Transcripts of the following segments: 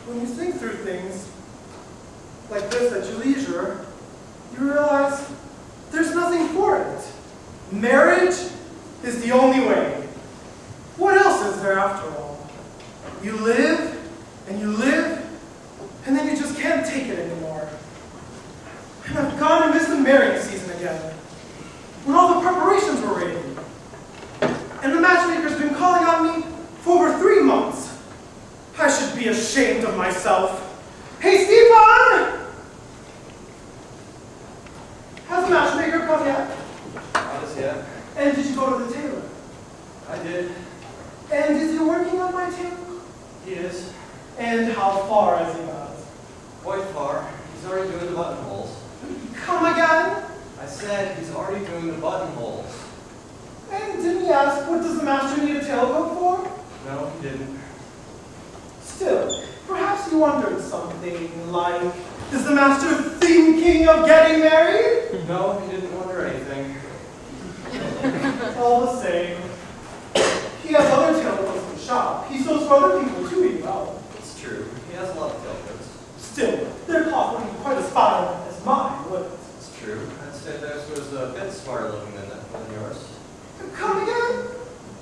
when you think through things like this at your leisure, you realize there's nothing for it. Marriage is the only way. What else is there after all? You live, and then you just can't take it anymore. And I've gone and missed the marrying season again, when all the preparations were ready. And the matchmaker's been calling on me for over 3 months. I should be ashamed of myself. Hey, Stefan! Has the matchmaker come yet? Not as yet. And did you go to the tailor? I did. And is he working on my tailor? He is. And how far has he got? Quite far. He's already doing the buttonholes. Come again? I said he's already doing the buttonholes. And didn't he ask, what does the master need a tailcoat for? No, he didn't. Still, perhaps he wondered something like, is the master thinking of getting married? No, he didn't wonder anything. All the same, he has other tailcoats in the shop. He sews for other people too, you know. It's true. He has a lot of tailcoats. Still, their cloth wouldn't be quite as fine as mine, would it? It's true. I'd say theirs was a bit smarter looking than yours. Come again?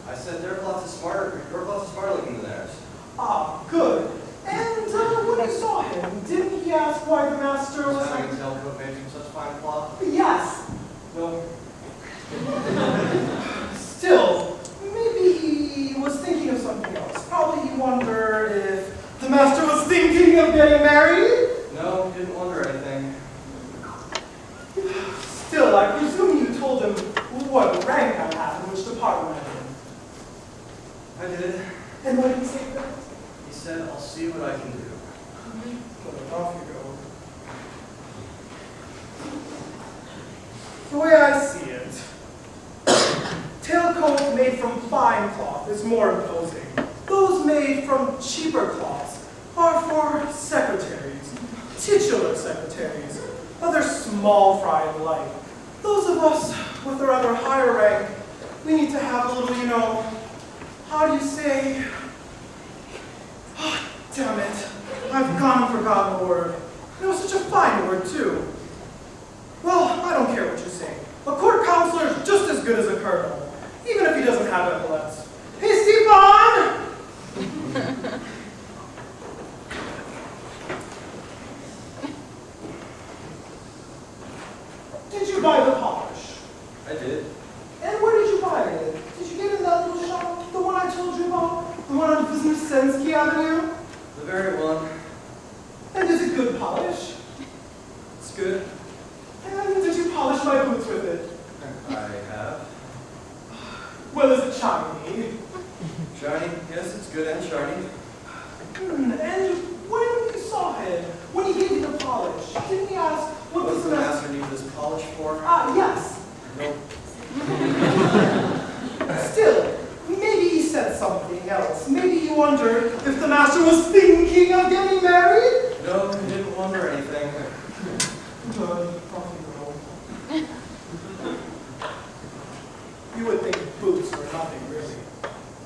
I said their cloth is smarter. Your cloth is smarter looking than theirs. Ah, good. And when you saw him, didn't he ask why the master was having a tailcoat made from such fine cloth? Yes. No. Still, maybe he was thinking of something else. Probably he wondered if the master was thinking of getting married. No, he didn't wonder anything. Still, I presume you told him what rank I had and which department I'm in. I did. And what did he say then? He said, I'll see what I can do. Well, off you go. The way I see it, tailcoat made from fine cloth is more imposing. Those made from cheaper cloths are for secretaries, titular secretaries, other small fry and like. Those of us with a rather higher rank, we need to have a little, how do you say? Oh, damn it. I've gone and forgotten the word. It was such a fine word, too. Well, I don't care what you say. A court counselor is just as good as a colonel, even if he doesn't have epaulets. Hey, Stefan! Did you buy the polish? I did. And where did you buy it? Did you get it in that little shop? The one I told you about? The one on Wisniewski Avenue? The very one. And is it good polish? It's good. And did you polish my boots with it? I have. Well, is it shiny? Shiny? Yes, it's good and shiny. And when you saw him, when he gave you the polish, didn't he ask what What does does the master need this polish for? Ah, yes. Nope. Still, maybe he said something else. Maybe he wondered if the master was thinking of getting married? No, he didn't wonder anything. Good. Off you go. You would think boots were nothing, really.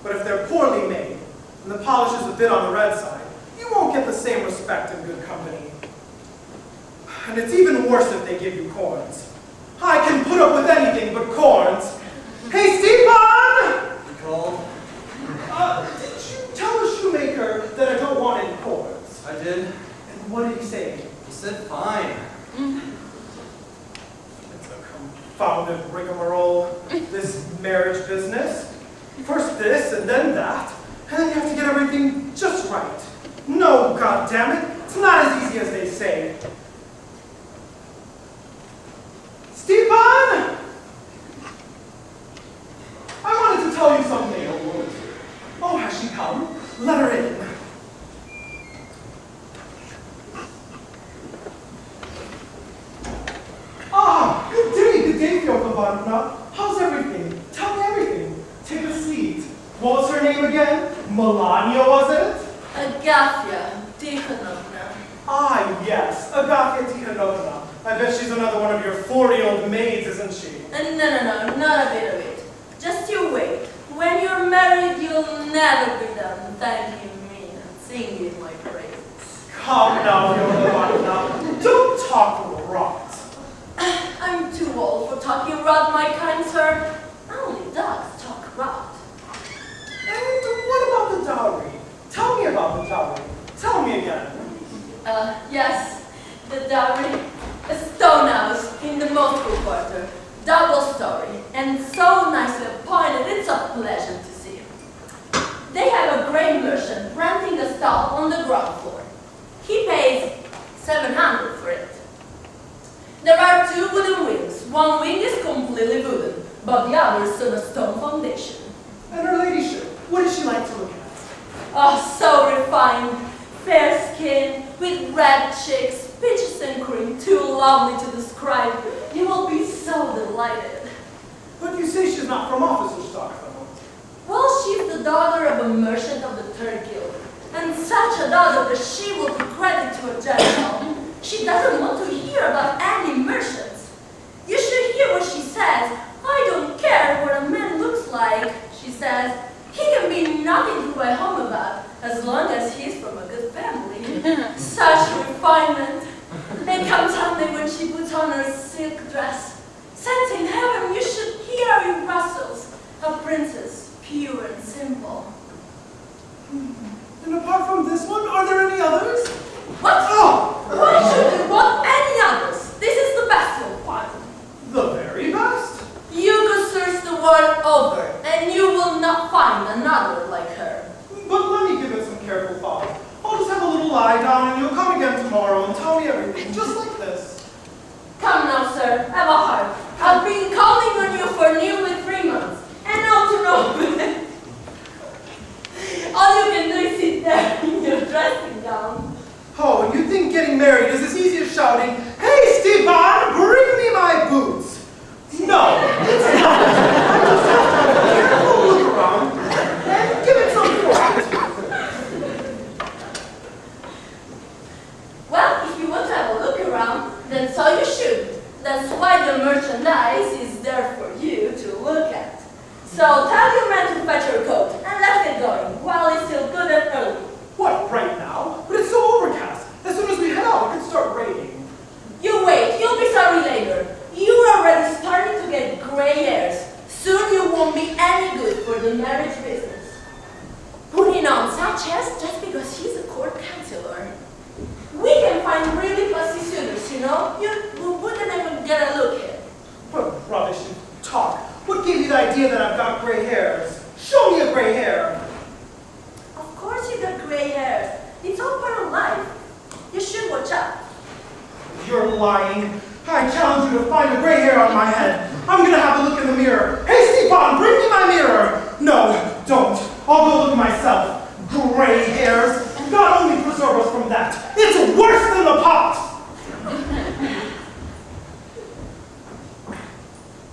But if they're poorly made, and the polish is a bit on the red side, you won't get the same respect in good company. And it's even worse if they give you corns. I can put up with anything but corns. Hey, Stefan! You called? Did you tell the shoemaker that I don't want any corns? I did. And what did he say? He said fine. It's a confounded rigmarole, this marriage business. First this, and then that. And then you have to get everything just right. No, goddammit, it's not as easy as they say. Stefan! I wanted to tell you something. Oh, has she come? Let her in. Ah, good day, Fyodorna. How's everything? Tell me everything. Take a seat. What was her name again? Melania, was it? Agafia Tikhonovna. Ah, yes, Agafia Tikhonovna. I bet she's another one of your 40-year-old maids, isn't she? No, not a bit of it. Just you wait. When you're married, you'll never be done thanking me and singing my praises. Come now, Fiona. Don't talk rot. I'm too old for talking rot, my kind sir. Only dogs talk rot. And what about the dowry? Tell me about the dowry. Tell me again. Yes, the dowry. A stone house in the Moscow quarter. Double story, and so nicely appointed, it's a pleasure to see. They have a grain merchant renting a stall on the ground floor. He pays $700 for it. There are 2 wooden wings. One wing is completely wooden, but the other is on a stone foundation. And her ladyship, what is she like to look at? Oh, so refined, fair skin, with red cheeks, peaches and cream, too lovely to describe. You will be so delighted. But you say she's not from officer's stock, though. Well, she's the daughter of a merchant of the Third Guild, and such a daughter that she will be credited to a general. She doesn't want to hear about any merchants. You should hear what she says. I don't care what a man looks like, she says. He can be nothing to write home about, as long as he's from a good family. Such refinement. And come Sunday when she puts on her silk dress. Saints in heaven, you should hear how it rustles. A princess, pure and simple. And apart from this one, are there any others? What? Oh! Why should you want any others? This is the best you'll find. The very best? You could search the world over, and you will not find another like her. But let me give it some careful thought. I'll just have a little lie down, and you'll come again tomorrow and tell me everything, just like this. Come now, sir, have a heart. I've been calling on you for nearly 3 months, and now to know all you can do is sit there in your dressing gown. Oh, and you think getting married is as easy as shouting, "Hey, Stepan, bring me my boots!" No, it's not. I just have to have a careful look around and give it some thought. Well, if you want to have a look around, then so you should. That's why the merchandise is there for you to look at. So tell your man to fetch your coat, and let's get going, while it's still good and early. What, right now? But it's so overcast. As soon as we head out, it could start raining. You wait, you'll be sorry later. You're already starting to get gray hairs. Soon you won't be any good for the marriage business. Putting on such as just because he's a court counselor. We can find really fussy suitors, you know? You wouldn't even get a look at. What rubbish you talk. What gave you the idea that I've got gray hairs? Show me a gray hair. Of course you got gray hairs. It's all part of life. You should watch out. You're lying. I challenge you to find a gray hair on my head. I'm gonna have a look in the mirror. Hey, Stepan, bring me my mirror. No, don't. I'll go look myself. Gray hairs. God only preserve us from that. It's worse than the pot.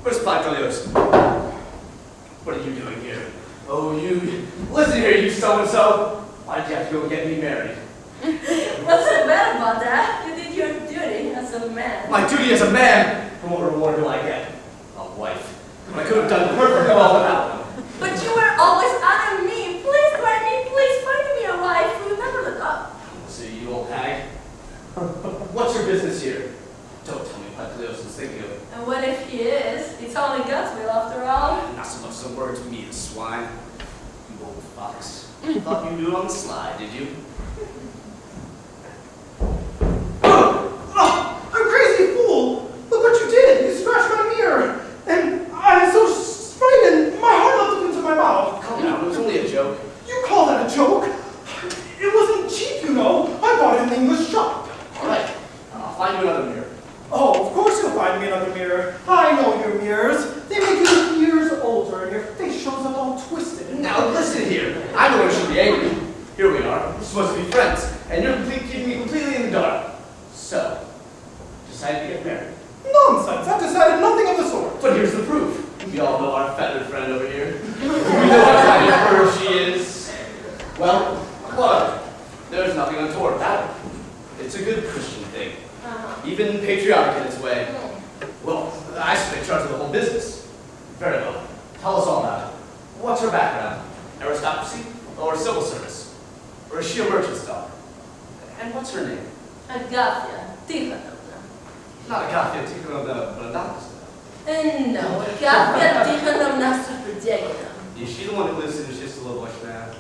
Where's Pythagoras? What are you doing here? Oh, you. Listen here, you so-and-so. Why'd you have to go get me married? What's so bad about that? You did your duty as a man. My duty as a man? And what reward do I get? A wife. I could have done perfectly well without one. But you were always honoring me. Please, Granny, please find me a wife. You never look up. So you old hag. What's your business here? Don't tell me Pythagoras is thinking of it. And what if he is? It's only God's will after all. Not so much some words to me, you swine. You old fox. Thought you knew it on the slide, did you? Oh, I'm crazy fool. Look what you did. You scratched my mirror. And I'm so frightened. My heart leapt into my mouth. Calm down, it was only a joke. You call that a joke? It wasn't cheap, you know. I bought it in the English shop. All right, I'll find you another mirror. Oh, of course you'll find me another mirror. I know your mirrors. They make you look years older and your face shows up all twisted. Now listen here. I'm the one who should be angry. Here we are. We're supposed to be friends, and you're keeping me completely in the dark. So, decided to get married. Nonsense. I've decided nothing of the sort. But here's the proof. We all know our feathered friend over here. We know what kind of girl she is. Well, what? There's nothing untoward about it. It's a good Christian thing. Even patriotic in its way. Well, I should take charge of the whole business. Very well. Tell us all about it. What's her background? Aristocracy? Or civil service? Or is she a merchant's daughter? And what's her name? Agafia Tikhonova. Not Agafia Tikhonova, but No, Agafia Tikhonova Superdegina. Is she the one who lives in the Shistolovosh now?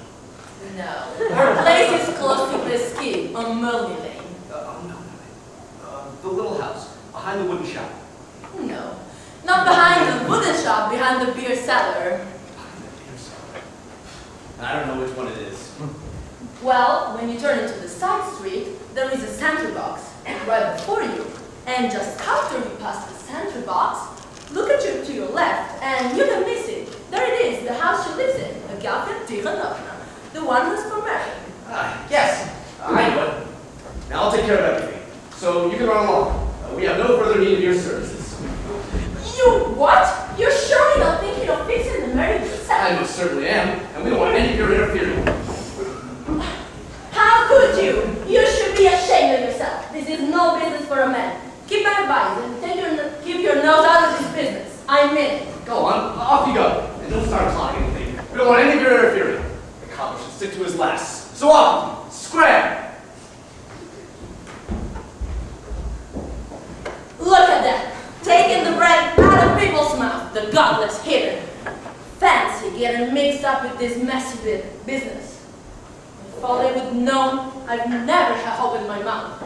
No. Her place is close to Pleski, on Merlin Lane. The little house, behind the wooden shop. No. Not behind the wooden shop, behind the beer cellar. I don't know which one it is. Well, when you turn into the side street, there is a sentry box right before you. And just after you pass the sentry box, look at you to your left, and you can miss it. There it is, the house she lives in, Agafia Tikhonova, the one who's for marrying. Yes, I know it. Now I'll take care of everything. So you can run along. We have no further need of your services. You what? You're surely not thinking of fixing the marriage yourself. I most certainly am, and we don't want any of your interfering. How could you? You should be ashamed of yourself. This is no business for a man. Keep my advice and keep your nose out of this business. I mean it. Go on, off you go. And don't start plotting anything. We don't want any of your interfering. The copper should stick to his lass. So off! Scram! Look at that. Taking the bread out of people's mouth. The godless hitter. Fancy getting mixed up with this messy business. If only I would know, I'd never have opened my mouth.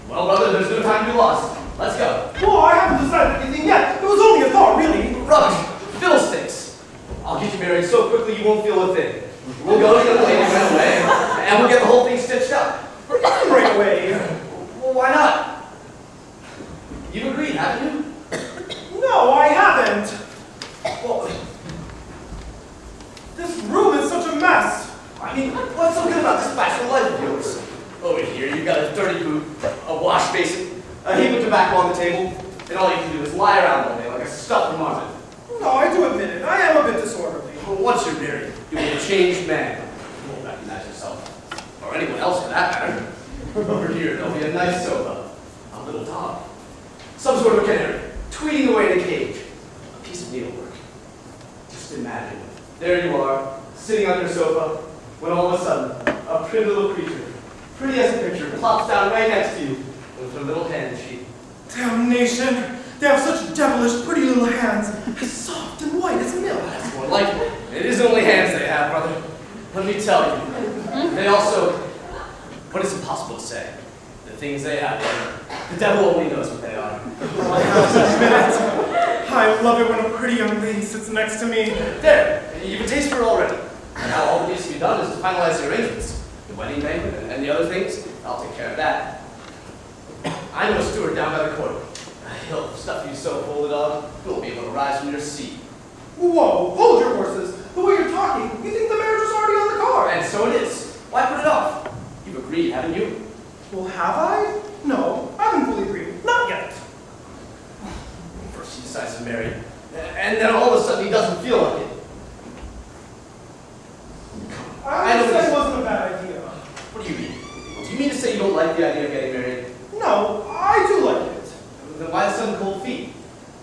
Well, brother, there's no time to be lost. Let's go. Well, I haven't decided anything yet. It was only a thought, really. Rubbish! Fiddlesticks! I'll get you married so quickly you won't feel a thing. We'll go to the lady right away, and we'll get the whole thing stitched up. Right away. Well, why not? You've agreed, haven't you? No, I haven't. Well, this room is such a mess. I mean, what's so good about this bachelor life of yours? Over here, you've got a dirty boot, a wash basin, a heap of tobacco on the table, and all you can do is lie around all day like a stuffed marmot. No, I do admit it. I am a bit disorderly. Well, once you're married, you'll be a changed man. You won't recognize yourself. Or anyone else for that matter. Over here, there'll be a nice sofa, a little dog, some sort of a canary, tweeting away in a cage, a piece of needlework. Just imagine, there you are, sitting on your sofa, when all of a sudden, a pretty little creature, pretty as a picture, plops down right next to you with her little hand sheet. Damnation! They have such devilish, pretty little hands, as soft and white as milk. That's more like it. It isn't only hands they have, brother. Let me tell you. They also, but it's impossible to say. The things they have, the devil only knows what they are. I have to admit it. I love it when a pretty young lady sits next to me. There, you've a taste for it already. And now all that needs to be done is to finalize the arrangements. The wedding banquet and the other things, I'll take care of that. I know a steward down by the court. He'll stuff you so full of dog, you won't be able to rise from your seat. Whoa, hold your horses. The way you're talking, you think the marriage is already on the card. And so it is. Why put it off? You've agreed, haven't you? Well, have I? No, I haven't fully agreed. Not yet. First he decides to marry, and then all of a sudden he doesn't feel like it. I would say it wasn't a bad idea. What do you mean? Do you mean to say you don't like the idea of getting married? No, I do like it. Then why the sudden cold feet?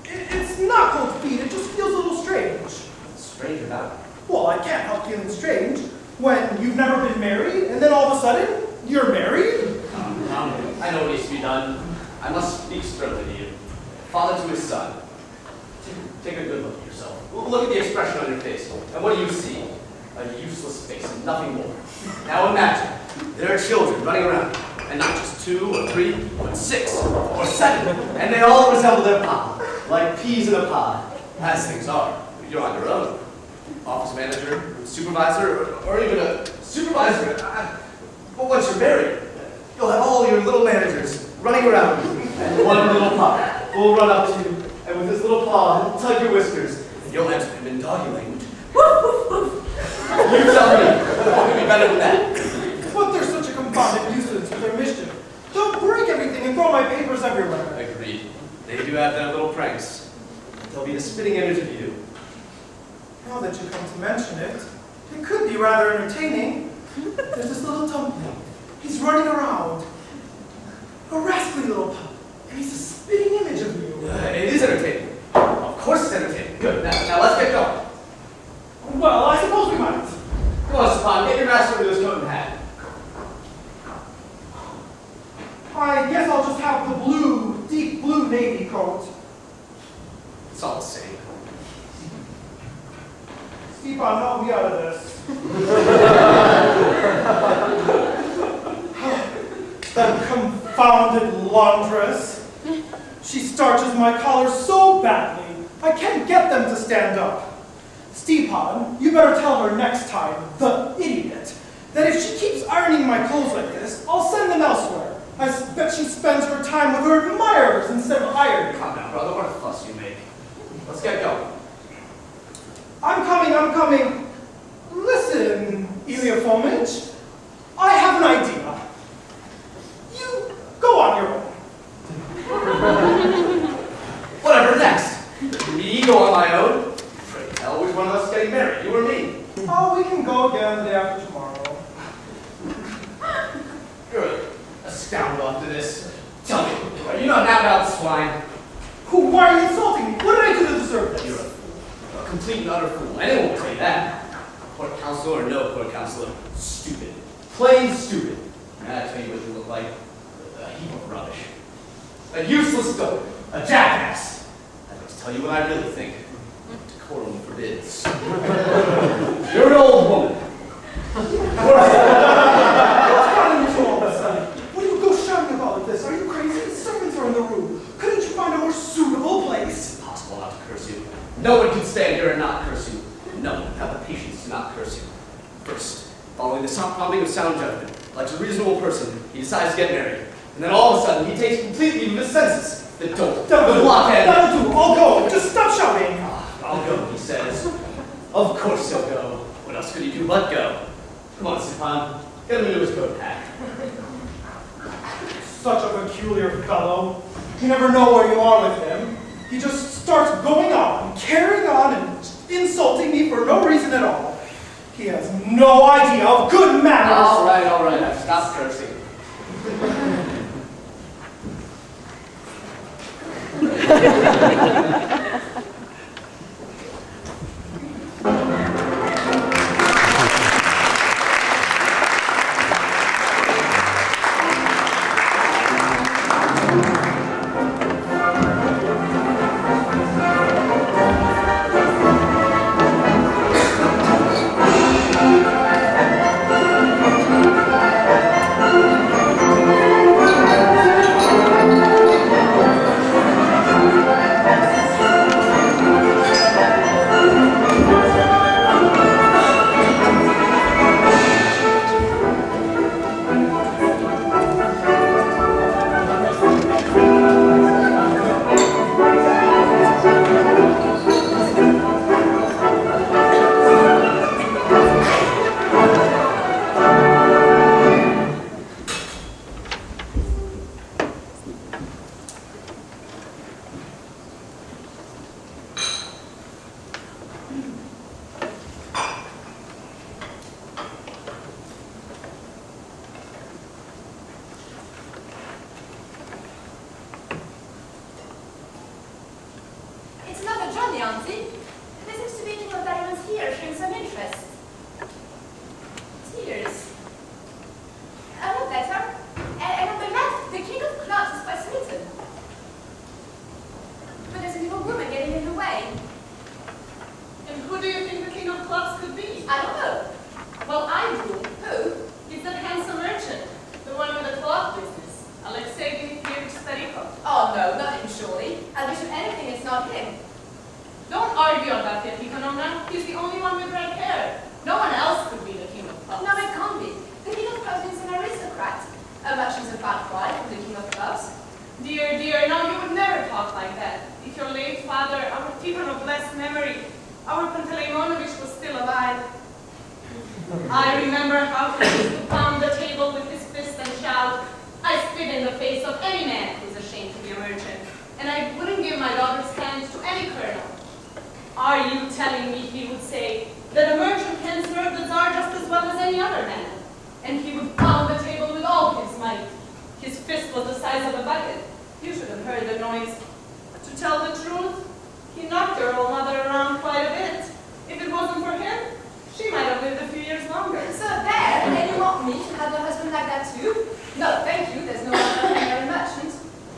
It's not cold feet, it just feels a little strange. What's strange about it? Well, I can't help feeling strange when you've never been married, and then all of a sudden, you're married. I know what needs to be done. I must speak sternly to you. Father to his son. Take a good look at yourself. Look at the expression on your face. And what do you see? A useless face and nothing more. Now imagine, there are children running around. And not just 2 or 3, but 6 or 7. And they all resemble their papa, like peas in a pod. As things are, you're on your own. Office manager, supervisor, or even a supervisor. But once you're married, you'll have all your little managers running around you. And one little pup will run up to you, and with his little paw, he'll tug your whiskers, and you'll answer him in doggy language. Woof, woof, woof. You tell me, what could be better than that? But they're such a compounded nuisance with their mischief. They'll break everything and throw my papers everywhere. Agreed. They do have their little pranks. They'll be the spitting image of you. Now that you come to mention it, it could be rather entertaining. There's this little dumpling. He's running around. A rascally little pup. And he's a spitting image of you. It is entertaining. Of course it's entertaining. Good. Now let's get going. Well, I suppose we might. Come on, Stefan. Get your master to Stepan, help me out of this. That confounded laundress. She starches my collars so badly, I can't get them to stand up. Stepan, you better tell her next time, the idiot, that if she keeps ironing my clothes like this, I'll send them elsewhere. I bet she spends her time with her admirers instead of ironing. Calm down, brother. What a fuss you make. Let's get going. I'm coming. Listen, Ilya Fomitch, I have an idea. You go on your own. Whatever, next. Me go on my own? Pray tell, which one of us getting married, you or me? Oh, we can go again the day after tomorrow. You're a scoundrel after this. Tell me, are you not an out-and-out swine? Why are you insulting me? What did I do to deserve this? You're a complete and utter fool. Anyone will say that. Court counselor or no court counselor, stupid. Plain stupid. And I tell you what you look like. A heap of rubbish. A useless dope. A jackass. I'd like to tell you what I really think. Decorum forbids. You're an old woman. What's gotten into all this? What do you go shouting about like this? Are you crazy? Servants are in the room. Couldn't you find a more suitable place? Impossible not to curse you. No one can stand here and not curse you. No one have the patience to not curse you. First, following the prompting of sound judgment, like a reasonable person, he decides to get married. And then all of a sudden, he takes complete leave of his senses. The dope, the blockhead. That'll do. I'll go. Just stop shouting. I'll go, he says. Of course he'll go. What else could he do but go? Come on, Stepan. Get him into his coat hat. Such a peculiar fellow. You never know where you are with him. He just starts going on, carrying on, and insulting me for no reason at all. He has no idea of good manners. All right. I've stopped cursing. It's another Johnny, Auntie. There seems to be a king of diamonds here, showing some interest. Tears. A love letter. And on the left, the king of clubs is quite smitten. But there's a little woman getting in the way. And who do you think the king of clubs could be? I don't know. Well, I do. Who? It's that handsome merchant, the one with the cloth business, Alexei Starikov. Oh no, not him surely. At least if anything, it's not him. Don't argue on that, Economna. He's the only one with red hair. No one else could be the king of clubs. No, it can't be. The king of clubs is an aristocrat. A merchant's a bad cry from the king of clubs. Dear, no, you would never talk like that. If your late father, our Tikhon of blessed memory, our Panteleimonovich was still alive. I remember how he used to pound the table with his fist and shout, "I spit in the face of any man who's ashamed to be a merchant, and I wouldn't give my daughter's hand to any colonel." Are you telling me he would say that a merchant can serve the Tsar just as well as any other man? And he would pound the table with all his might. His fist was the size of a bucket. You should have heard the noise. To tell the truth, he knocked your old mother around quite a bit. If it wasn't for him, she might have lived a few years longer. So there, and you want me to have a husband like that too? No, thank you, there's no one marry a merchant.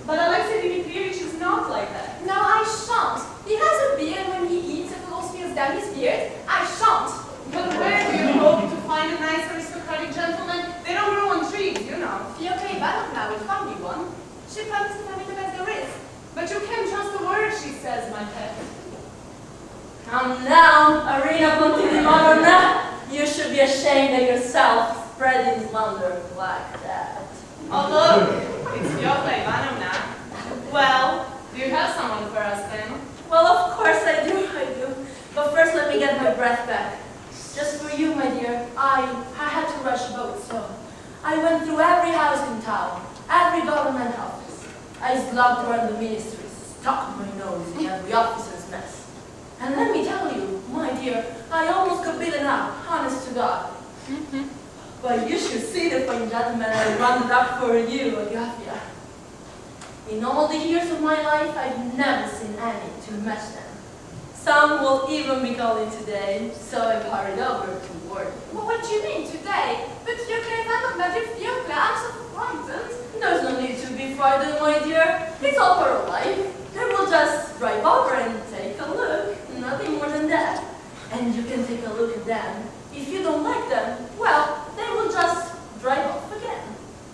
But Alexei Dmitrievich is not like that. No, I shan't. He has a beard, and when he eats, it all spills down his beard. I I shan't. But where do you hope to find a nice aristocratic gentleman? They don't grow on trees, you know. Fyodor Ivanovna will find you one. She promised to find me the best there is. But you can't trust a word she says, my pet. Come now, Arina Pontivimanovna. You should be ashamed of yourself, spreading slander like that. Oh, look, it's Fyodor Ivanovna. Well, do you have someone for us then? Well, of course I do. But first let me get my breath back. Just for you, my dear, I had to rush a boat, so I went through every house in town, every government office. I slogged around the ministries, stuck my nose in every officer's mess. And let me tell you, my dear, I almost got beaten up, honest to God. But you should see the fine gentleman I rounded up for you, Agafia. In all the years of my life, I've never seen any to match them. Some will even be calling today, so I've hurried over to warn you. Well, what do you mean today? But Fyodor Ivanovna, dear Fyodor, I'm so frightened. There's no need to be frightened, my dear. It's all part of life. They will just drive over and take a look. Nothing more than that. And you can take a look at them. If you don't like them, well, they will just drive off again.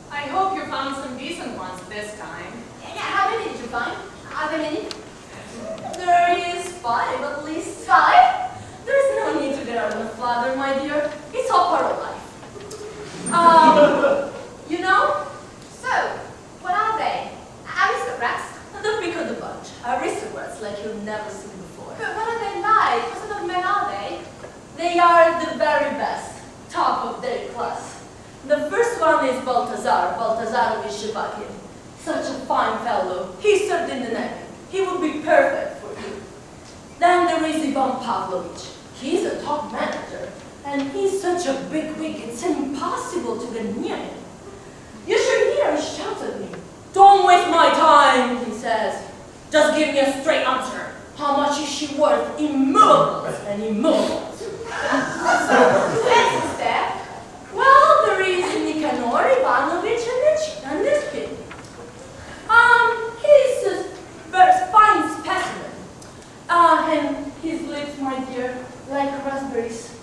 I hope you found some decent ones this time. Yeah, how many did you find? Are there many? There is 5 at least. 5? There's no need to get out of the flather, my dear. It's all part of life. You know, So, what are they? Aristocrats? the pick of the bunch. Aristocrats like you've never seen before. But what are they like? What sort of men are they? They are the very best, top of their class. The first one is Baltazarovich Shevakin. Such a fine fellow. He served in the Navy. He would be perfect for you. Then there is Ivan Pavlovich. He's a top manager, and he's such a big wig, it's impossible to get near him. You should hear him shout at me. Don't waste my time, he says. Just give me a straight answer. How much is she worth in movables and immovables? Who else is there? Well, there is Nikanor Ivanovich and Nishkin. He's a very fine specimen. And his lips, my dear, like raspberries.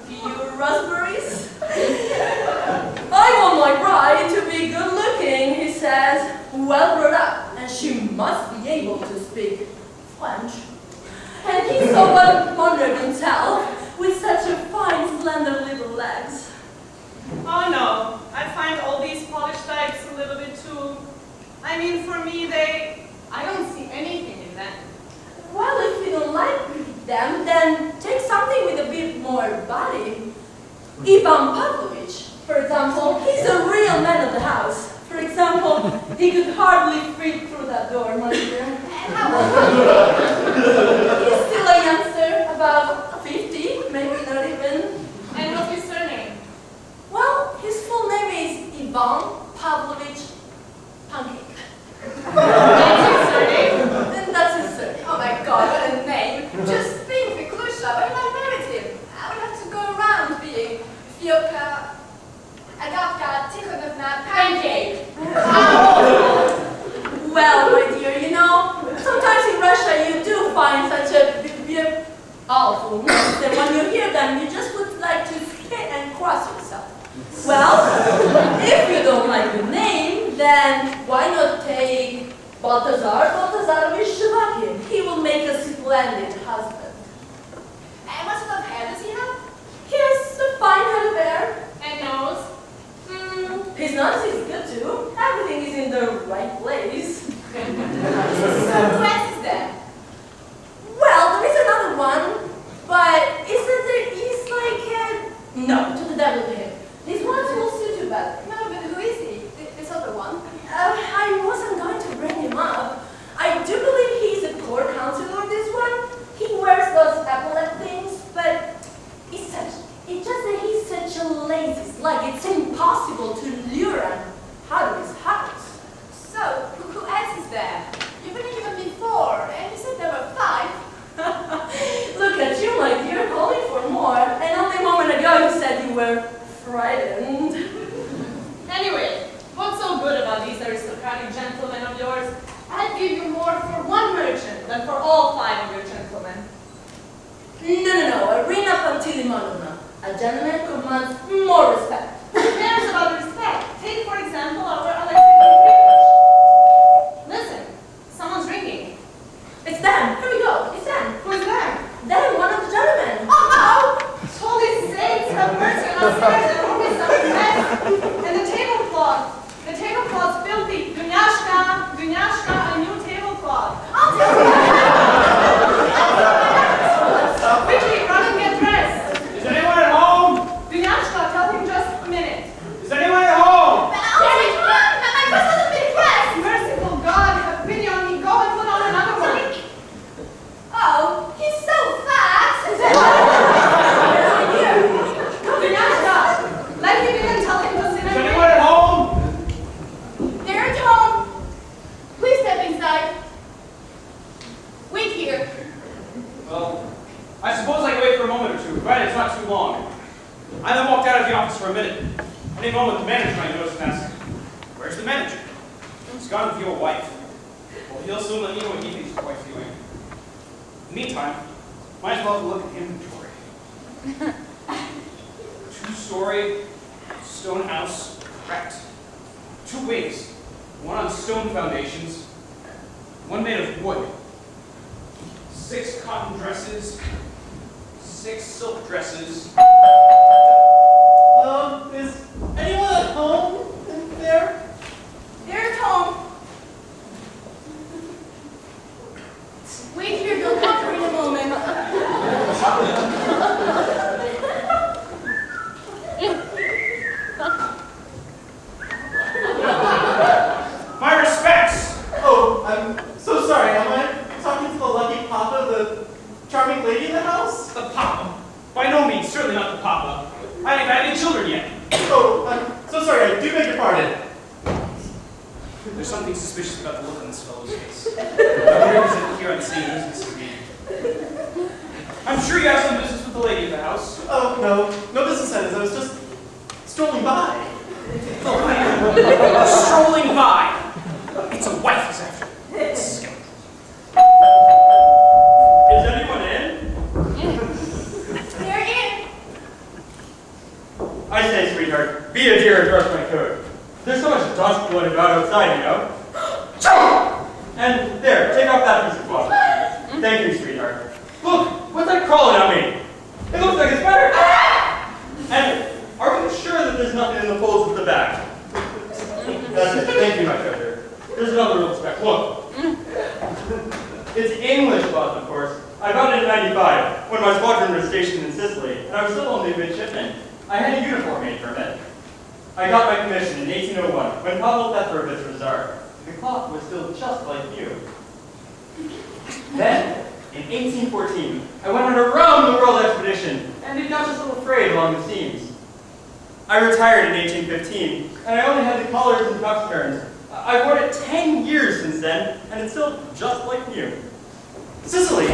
Pure raspberries? I want my bride to be good looking, he says, well brought up, and she must be able to speak French. And he's so well wondered himself, with such a fine, slender little legs. Oh no, I find all these polished types a little bit too... I mean, for me, I don't see anything in them. Well, if you don't like them, then take something with a bit more body. Ivan Pavlovich, for example, he's a real man of the house. For example, he could hardly fit through that door, my dear. And how old? He's still a youngster, about 50, maybe not even. And what's his surname? Well, his full name is Ivan Pavlovich Pancake. That's his surname? And that's his surname. Oh my God, what a name. Just think, Vikusha, when I married him, I would have to go around being Fyodor, Agafka, Tikhonovna, Pancake. Well, my dear, you know, sometimes in Russia you do find such a awful names that when you hear them, you just would like to spit and cross yourself. Well, if you don't like the name, then why not take Baltazarovich Shevakin? He will make a splendid husband. And what sort of hair does he have? He has a fine head of hair. And nose? His nose is good too. Everything is in the right place. So who else is there? Well, there is another one, but isn't there, he's like, no, to the devil with him. These ones will suit you better. No, but who is he? This other one? I wasn't going to bring him up. I do believe he's a court counselor, this one. He wears Panteleimonovna, a gentleman commands more respect. Who cares about respect? Take, for example, our Alexei Pavlovich. Listen, someone's ringing. It's them. Here we go. It's them. Who is that? Them, one of the gentlemen. Oh, holy saints, have mercy on us sinners and who is some mess. And the tablecloth's filthy. Dunyashka, a new tablecloth. I'll take that. Quickly, run and get dressed. Is anyone at home? Dunyashka, tell him just a minute. Is anyone at home? I'll take one. My dress hasn't been pressed. Merciful God, have pity on me. Go and put on another one. Oh, he's so fat. Dunyashka, let him in and tell him to sit Is and anyone at home? They're at home. Please step inside. Wait here. Well, I suppose I can wait for a moment or two, provided it's not too long. I then walked out of the office for a minute. I didn't know what the manager might notice and ask, "Where's the manager?" He's gone to view a wife. Well, he'll soon let me know what he thinks his wife's doing. In the meantime, might as well look at the inventory. 2-story stone house, correct. 2 wings, one on stone foundations, one made of wood. 6 cotton dresses, 6 silk dresses. Is anyone at home there? They're at home. Wait here, they'll come through in a moment. My respects! Oh, I'm so sorry. Am I talking to the lucky papa, the charming lady in the house? The papa? By no means, certainly not the papa. I haven't had any children yet. Oh, I'm so sorry. I do beg your pardon. There's something suspicious about the look on this fellow's face. He isn't here on the same business as me. I'm sure you have some business with the lady of the house. Oh, no business sense. I was just strolling by. Strolling by. It's a wife he's after. Is anyone in? They're in. I say, sweetheart, be a dear and brush my coat. There's so much dust blowing about outside, you know. And there, take off that piece of cloth. Thank you, sweetheart. Look, what's that crawling on me? It looks like a spider. And are we sure that there's nothing in the folds of the back? That's it. Thank you, my treasure. There's another little speck. Look. It's English cloth, of course. I got it in '95 when my squadron was stationed in Sicily, and I was still only a midshipman. I had a uniform made for men. I got my commission in 1801 when Pavel Petrovich was Tsar. The cloth was still just like new. Then, in 1814, I went on a round-the-world expedition, and it got just a little frayed along the seams. I retired in 1815, and I only had the collars and cuffs turned. I've worn it 10 years since then, and it's still just like new. Sicily?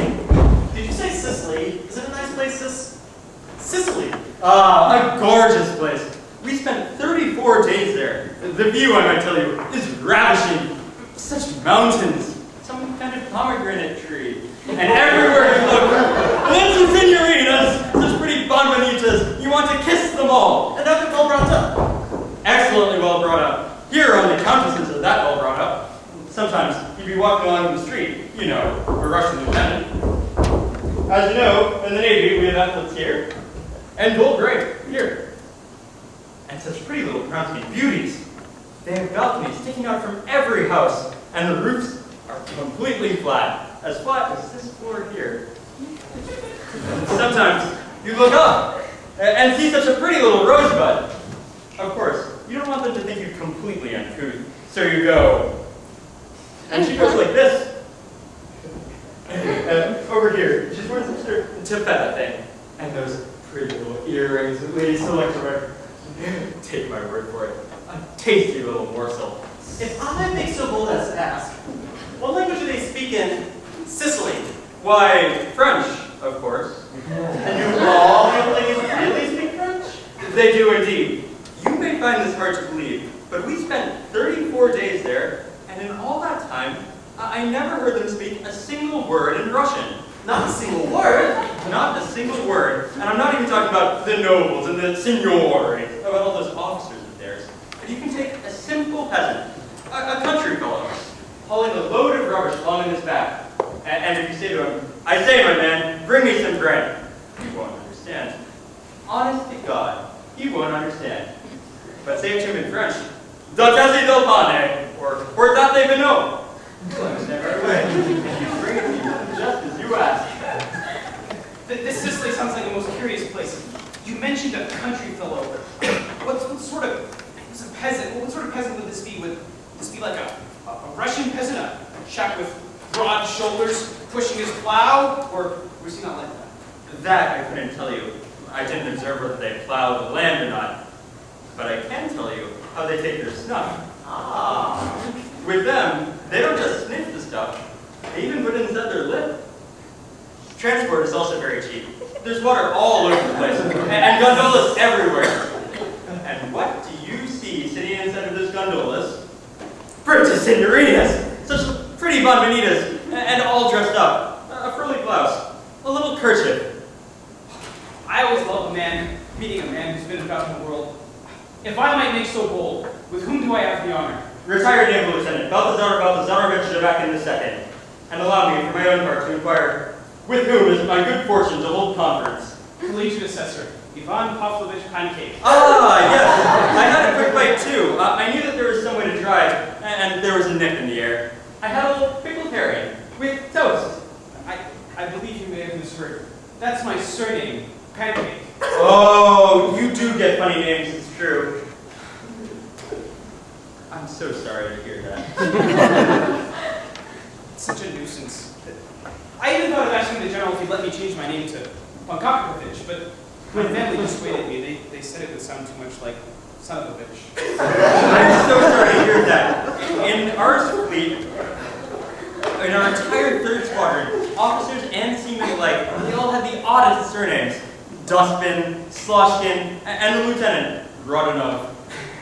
Did you say Sicily? Is it a nice place, Sicily? Ah, a gorgeous place. We spent 34 days there. The view, I might tell you, is ravishing. Such mountains, some kind of pomegranate tree. And everywhere you look, lots of senoritas, such pretty bonbonitas, you want to kiss them all. And have it well brought up. Excellently well brought up. Here, only countesses are that well brought up. Sometimes you'd be walking along the street, you know, a Russian lieutenant. As you know, in the Navy, we have athletes here, and gold braid here. And such pretty little crowns beauties. They have balconies sticking out from every house, and the roofs are completely flat as this floor here. Sometimes you look up and see such a pretty little rosebud. Of course, you don't want them to think you completely uncouth, so you go. And she goes like this. Over here, she's wearing some sort of taffeta thing. And those pretty little earrings that ladies so like to wear. Take my word for it. A tasty little morsel. If I might make so bold as to ask, what language do they speak in Sicily? Why, French, of course. And do all the ladies really speak French? They do indeed. You may find this hard to believe, but we spent 34 days there, and in all that time, I never heard them speak a single word in Russian. Not a single word. Not a single word. And I'm not even the nobles and the signori, about all those officers of theirs. But you can take a simple peasant, a country fellow, hauling a load of rubbish along in his back. And if you say to him, I say, my man, bring me some bread, he won't understand. Honest to God, he won't understand. But say it to him in French, Dotasi del pane, or Portate vino. He'll understand right away. And you bring it to you just as you ask. This Sicily sounds like the most curious place. You mentioned a country fellow. What sort of peasant? What sort of peasant would this be? Would this be like a Russian peasant, a chap with broad shoulders, pushing his plow, or was he not like that? That I couldn't tell you. I didn't observe whether they plow the land or not. But I can tell you how they take their snuff. With them, they don't just sniff the stuff. They even put it inside their lip. Transport is also very cheap. There's water all over the place, and gondolas everywhere. And what do you see sitting inside of those gondolas? Pretty senoritas, such pretty bonbonitas, and all dressed up. A frilly blouse, a little kerchief. I always love meeting a man who's been about the world. If I might make so bold, with whom do I have the honor? Retired Naval Lieutenant Balthazar Balthazarovich Devakin II. And allow me, for my own part, to inquire, with whom is it my good fortune to hold conference? Collegiate Assessor, Ivan Pavlovich Pancake. Yes. I had a quick bite, too. I knew that there was some way to drive, and there was a nip in the air. I had a little pickled herring with toast. I believe you may have misheard. That's my surname, Pancake. Oh, you do get funny names, it's true. I'm so sorry to hear that. Such a nuisance. I even thought of asking the general if he'd let me change my name to Pankakovich, but my family dissuaded me. They said it would sound too much like son of a bitch. I'm so sorry to hear that. In our fleet, in our entire third squadron, officers and seamen alike, they all had the oddest surnames. Dustbin, Sloshkin, and the lieutenant, Rodonov.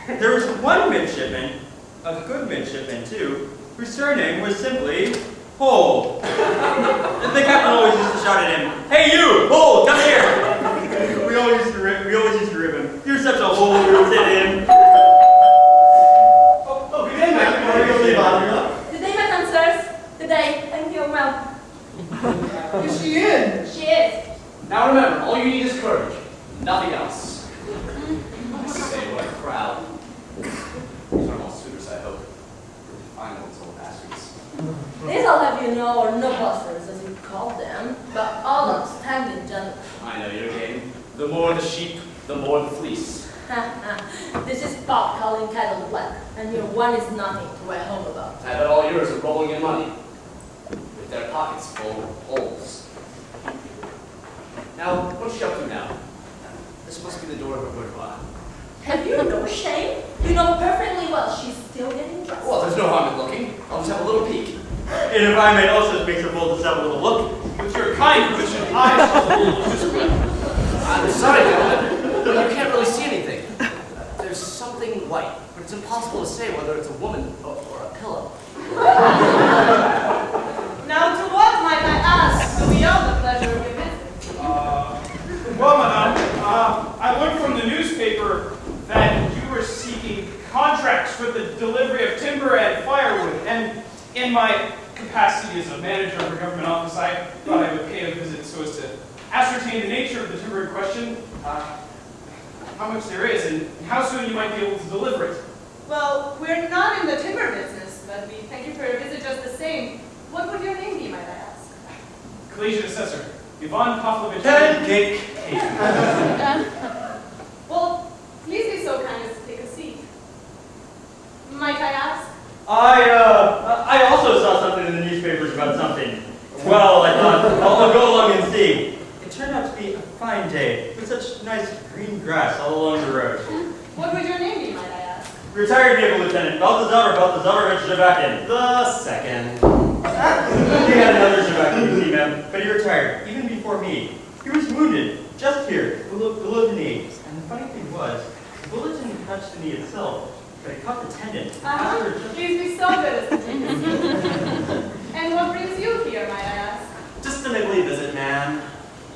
There was one midshipman, a good midshipman too, whose surname was simply Hole. The captain always used to shout at him, "Hey you, Hole, come here!" We always used to rib him. You're such a hole, we would say to him. Oh, good day, Mac. Good day, madam, sirs. Good day. Thank you, well. Is she in? She is. Now remember, all you need is courage. Nothing else. I say, what a crowd. These aren't all suitors, I hope. I know it's old bastards. These I'll have you know are no busters, as you call them, but all outstanding gentlemen. I know your game. The more the sheep, the more the fleece. This is Bob calling cattle black, and your one is nothing to write home about. I bet all yours are rolling in money, with their pockets full of holes. Now, what's she up to now? This must be the door of a bourgeois. Have you no shame? You know perfectly well she's still getting dressed. Well, there's no harm in looking. I'll just have a little peek. And if I may also make so bold to have a little look. With your kind permission, I shall hold this way. I'm sorry, gentlemen, but you can't really see anything. There's something white, but it's impossible to say whether it's a woman or a pillow. Now, to what might I ask do we owe the pleasure of your visit? Well, madame, I learned from the newspaper that you were seeking contracts for the delivery of timber and firewood, and in my capacity as a manager of a government office, I thought I would pay a visit so as to ascertain the nature of the timber in question, how much there is, and how soon you might be able to deliver it. Well, we're not in the timber business, but we thank you for your visit just the same. What would your name be, might I ask? Collegiate Assessor, Ivan Pavlovich. Pancake. Well, please be so kind as to take a seat. Might I ask? I also saw something in the newspapers about something. Well, I thought, I'll go along and see. It turned out to be a fine day, with such nice green grass all along the road. What would your name be, might I ask? Retired Naval Lieutenant Balthazar Balthazarovich Devakin. The second. He had another Devakin, you see, ma'am, but he retired, even before me. He was wounded, just here, below the knee. And the funny thing was, the bullet didn't touch the knee itself, but it caught the tendon. Please be so good as to take a seat. And what brings you here, might I ask? Just an ugly visit, ma'am.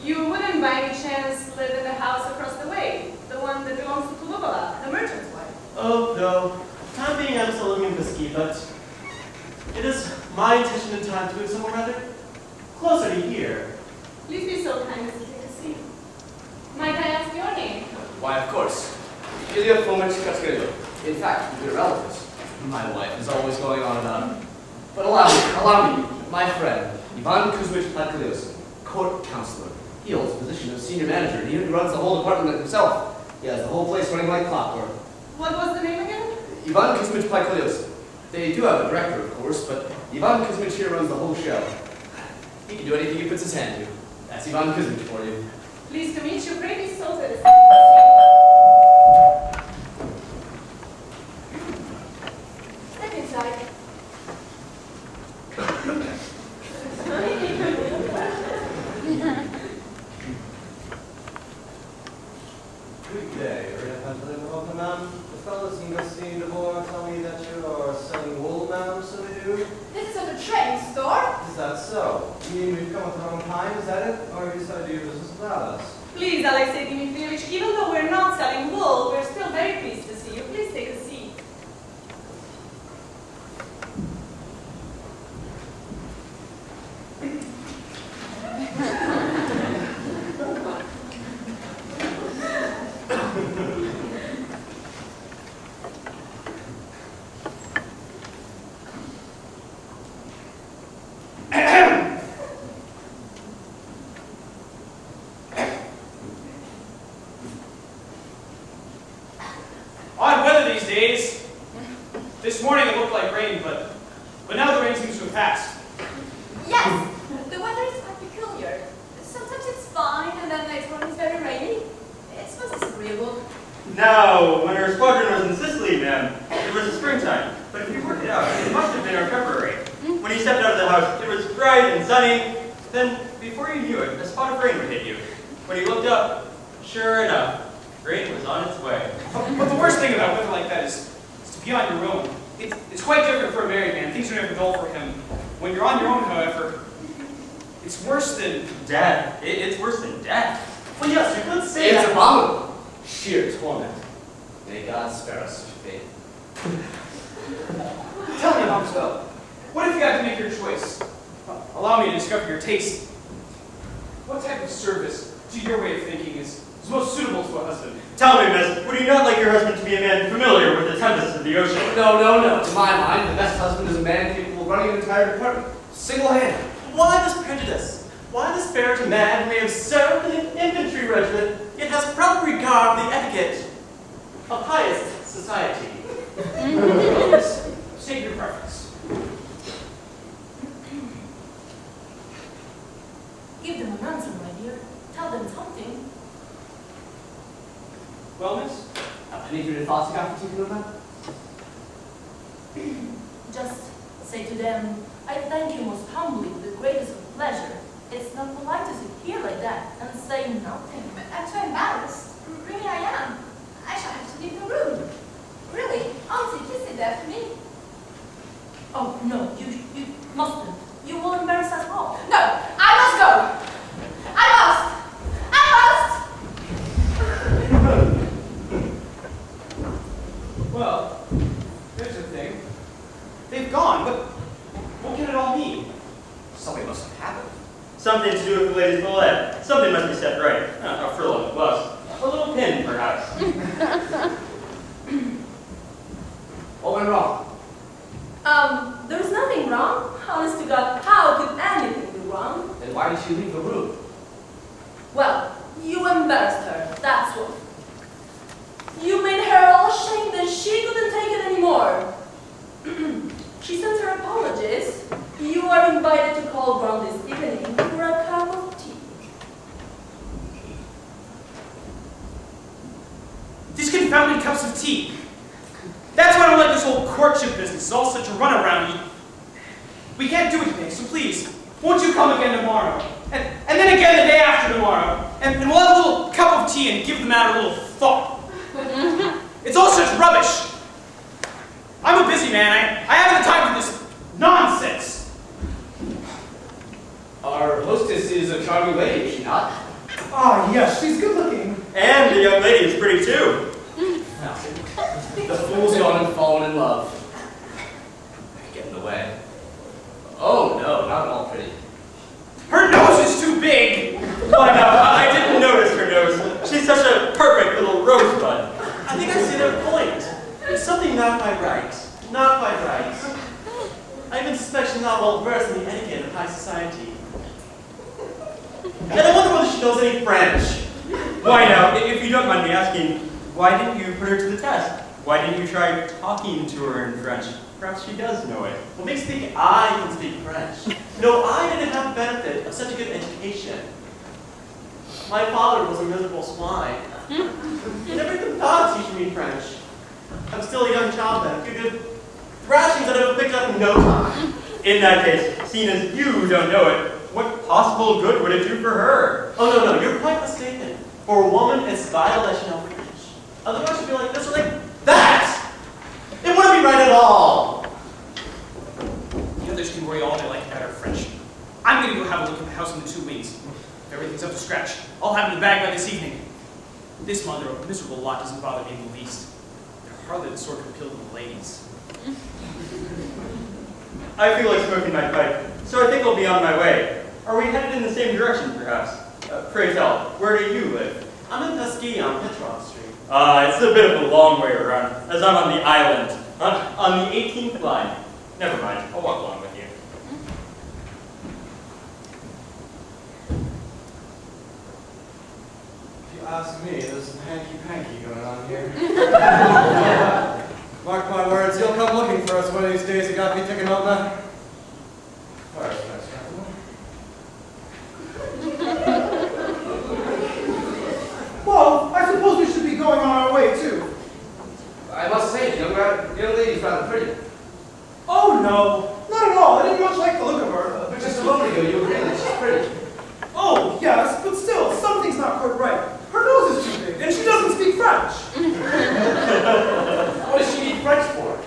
You wouldn't by any chance live in the house across the way, Why, of course. Ilya Fomitch Katskelyo. In fact, we're relatives. My wife is always going on about him. But allow me, my friend, Ivan Kuzmich Platkalios, court counselor. He holds the position of senior manager, and he runs the whole department himself. He has the whole place running like clockwork. What was the name again? Ivan Kuzmich Platkalios. They do have a director, of course, but Ivan Kuzmich here runs the whole show. He can do anything he puts his hand to. That's Ivan Kuzmich for you. Pleased to meet you. Pray be seated. Step inside. Good day, welcome, ma'am. The fellows in the board tell me that you are selling wool, ma'am, so they do. This is not a trading store. Is that so? You mean we've come at the wrong time, is that it? Or have you decided to do business without us? Please, Alexei Dmitrievich, even though we're not selling wool, we're still very pleased to see you. Please take a seat. Odd weather these days. This morning it looked like rain, but now the rain seems to have passed. Yes, the weather is quite peculiar. Sometimes it's fine, and then later on it's very rainy. It's most disagreeable. Now, when our squadron was in Sicily, ma'am, it was the springtime. But if you worked it out, it must have been our February. When you stepped out of the house, it was bright and sunny. Then, before you knew it, a spot of rain would hit you. When you looked up, sure enough, rain was on its way. But the worst thing about weather like that is to be on your own. It's quite different for a married man. Things are never dull for him. When you're on your own, however, it's worse than Death. It's worse than death. Well, yes, you could say It's that. abominable. Sheer torment. May God spare us such a fate. Tell me, Mamswell, what if you had to make your choice? Allow me to discover your taste. What type of service, to your way of thinking, is most suitable to a husband? Tell me, miss, would you not like your husband to be a man familiar with the tempests of the ocean? No. To my mind, the best husband is a man capable of running an entire department, single-handed. Why this prejudice? Why despair to man who may have served in an infantry regiment, yet has proper regard of the etiquette of highest society? State your preference. Give them an answer, my dear. Tell them something. Well, miss? Any food and thoughts you got for taking that? Just say to them, I thank you most humbly with the greatest of pleasure. It's not polite to sit here like that and say nothing. But I'm so embarrassed. Really, I am. I shall have to leave the room. Really, Auntie, please sit there for me. Oh, no, you mustn't. You will embarrass us all. No, I must go. I must. Well, there's the thing. They've gone, but what can it all mean? Something must have happened. Something to do with the lady's ballet. Something must be set right. A furlong of bus. A little pin, perhaps. What went wrong? There's nothing wrong. Honest to God, how could anything be wrong? Then why did she leave the room? Well, you embarrassed her, that's what. You made her all ashamed that she couldn't take it anymore. She sends her apologies. You are invited to call round this evening for a cup of tea. These confounded cups of tea. That's why I don't like this whole courtship business. It's all such a runaround. We can't do it today, so please, won't you come again tomorrow? And then again the day after tomorrow. And we'll have a little cup of tea and give the matter a little thought. It's all such rubbish. I'm a busy man. I haven't the time for this nonsense. Our hostess is a charming lady, is she not? Ah, yes, she's good looking. And the young lady is pretty too. The fool's gone and fallen in love. Get in the way. Oh no, not at all pretty. Her nose is too big. Why now, I didn't notice her nose. She's such a perfect little rose not well versed in the etiquette of high society. And I wonder whether she knows any French. Why now, if you don't mind me asking, why didn't you put her to the test? Why didn't you try talking to her in French? Perhaps she does know it. What makes you think I can speak French? No, I didn't have the benefit of such a good education. My father was a miserable swine. He never even thought of teaching me French. I'm still a young child then. A few good thrashings that I would have picked up in no time. In that case, seeing as you don't know it, what possible good would it do for her? Oh, no, you're quite mistaken. For a woman, it's vital that she know French. Otherwise, she'd be like this or like that. It wouldn't be right at all. The others can worry all they like about our French. I'm going to go have a look at the house in the 2 wings. If everything's up to scratch, I'll have it in the bag by this evening. This mother of a miserable lot doesn't bother me in the least. They're hardly the sort of appeal to the ladies. I feel like smoking my pipe, so I think I'll be on my way. Are we headed in the same direction, perhaps? Pray tell, where do you live? I'm in Tuskegee on Petrov Street. It's a bit of a long way around, as I'm on the island, on the 18th line. Never mind, I'll walk along with you. If you ask me, there's some hanky-panky going on here. Mark my words, he'll come looking for us one of these days. He got me taken over. Well, I suppose we should be going on our way, too. I must say, the young lady's rather pretty. Oh, no. Not at all. I didn't much like the look of her. But just a moment ago, you agreed that she's pretty. Oh, yes, but still, something's not quite right. Her nose is too big, and she doesn't speak French. What does she need French for?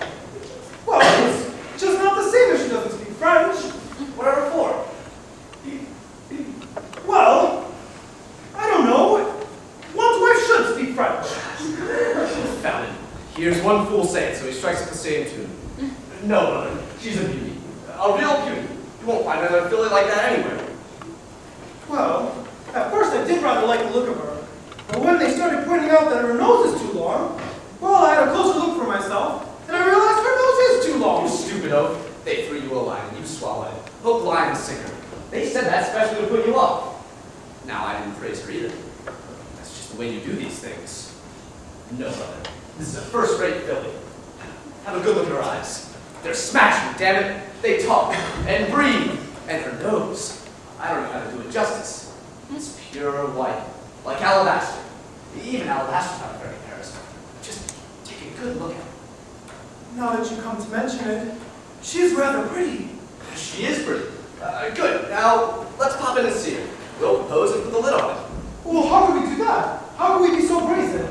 Well, it's just not the same if she doesn't speak French. Whatever for? Well, I don't know. One's wife should speak French. Found it. Here's one fool saying, so he strikes up the same tune. No, brother, she's a beauty. A real beauty. You won't find another filly like that anywhere. Well, at first I did rather like the look of her. But when they started pointing out that her nose is too long, well, I had a closer look for myself, and I realized her nose is too long. You stupid oaf. They threw you a line and you swallowed it. Hook, line, and sinker. They said that especially to put you off. Now, I didn't praise her either. That's just the way you do these things. No, brother. This is a first-rate filly. Have a good look at her eyes. They're smashing, damn it. They talk and breathe. And her nose. I don't know how to do it justice. It's pure white, like alabaster. Even alabaster's not a fair comparison. Just take a good look at her. Now that you come to mention it, she is rather pretty. She is pretty. Good. Now, let's pop in and see her. We'll pose and put the lid on it. Well, how could we do that? How could we be so brazen?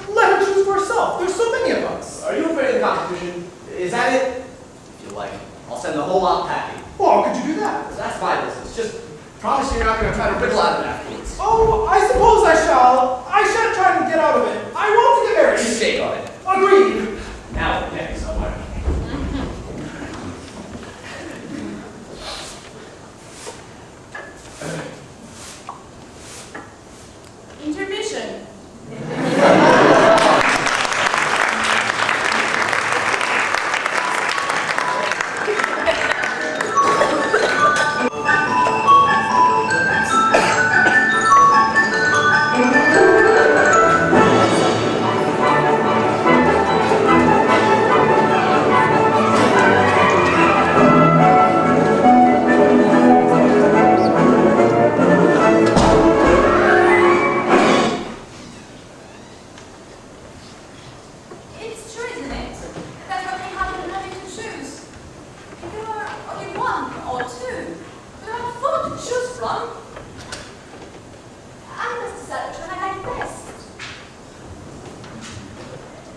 Let her choose for herself. There's so many of us. Are you afraid of the competition? Is that it? If you like, I'll send the whole lot packing. Well, how could you do that? That's my business. Just promise you're not going to try to wriggle out of it afterwards. Oh, I suppose I shall. I shan't try to get out of it. I want to get married. You stay on it. Agreed. Now we're getting somewhere. Intermission. It's true, isn't it? That's what they have in having to choose. If there were only one or two, we would have four to choose from. I must decide which one I like best.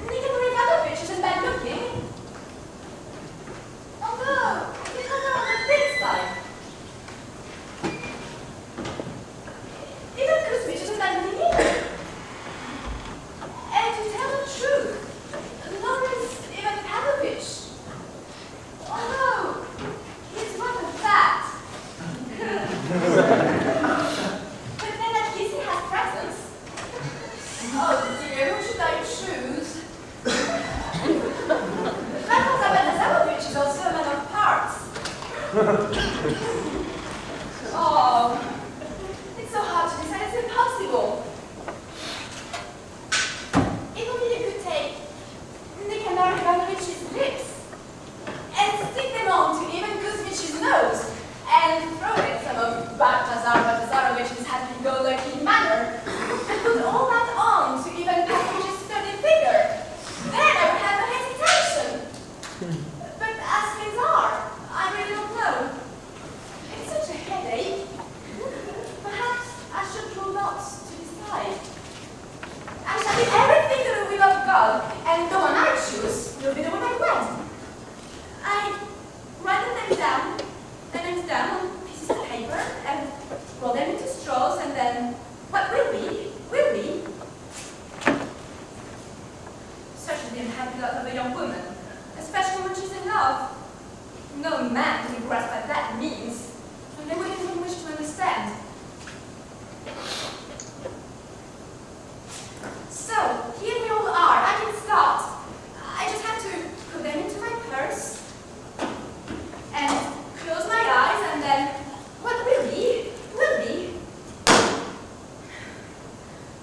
Nikolai Ivanovich isn't bad looking. Although, he's rather on the thin side. Ivan Kuzmich isn't bad looking either. And to tell the truth, nor is Ivan Pavlovich. Although, he's rather fat. But then at least he has presence. Oh dear, who should I choose? Elizabeth Zamovich is also a man of parts.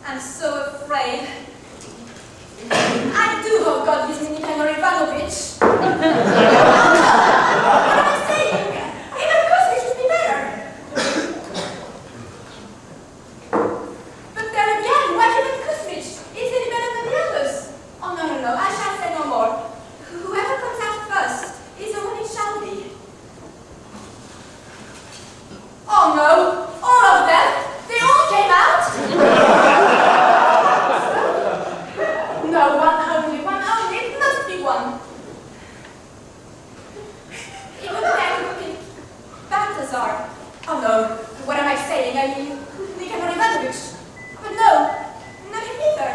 I'm so afraid. I do hope God gives me Nikolai Ivanovich. What am I saying? Even Kuzmich would be better. But then again, why even Kuzmich? Is any better than the others? Oh, no, I shall say no more. Whoever comes out first is the one it shall be. Oh no, all of them! They all came out! No, one only, it must be one. It would have been Balthazar. Oh no, what am I saying? I mean, Nikolai Ivanovich. But no, not him either.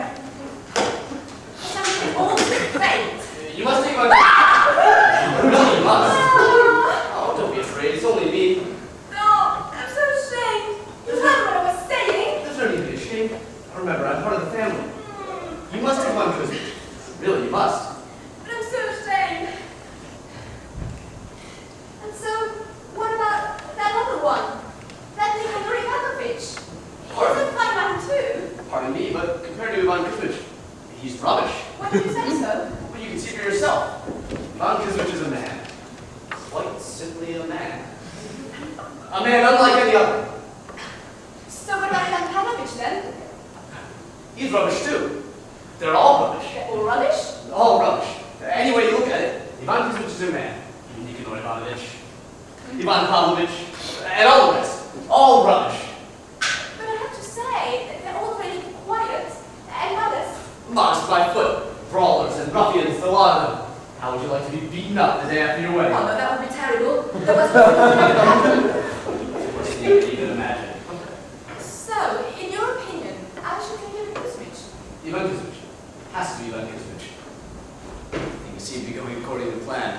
Something old and faint. You must take my... Really, you must. Oh, don't be afraid. It's only me. No, I'm so ashamed. You heard what I was saying. There's no need to be ashamed. Remember, I'm part of the family. You must take one, Kuzmich. Really, you must. But I'm so ashamed. And so, what about that other one? That Nikolai Ivanovich. He's a fine man too. Pardon me, but compared to Ivan Kuzmich, he's rubbish. Why do you say so? Well, you can see for yourself. Ivan Kuzmich is a man. Quite simply a man. A man unlike any other. So what about Ivan Pavlovich then? He's rubbish too. They're all rubbish. They're all rubbish? All rubbish. Any way you look at it, Ivan Kuzmich is a man. Nikolai Ivanovich, Ivan Pavlovich, and all the rest. All rubbish. But I have to say, they're all really quiet and modest. Modest by foot, brawlers and ruffians, the lot of them. How would you like to be beaten up the day after your wedding? Oh, no, that would be terrible. There was nothing that could happen. Worse than you could even imagine. So, in your opinion, I should continue Kuzmich? Ivan Kuzmich. Has to be Ivan Kuzmich. Things seem to be going according to plan.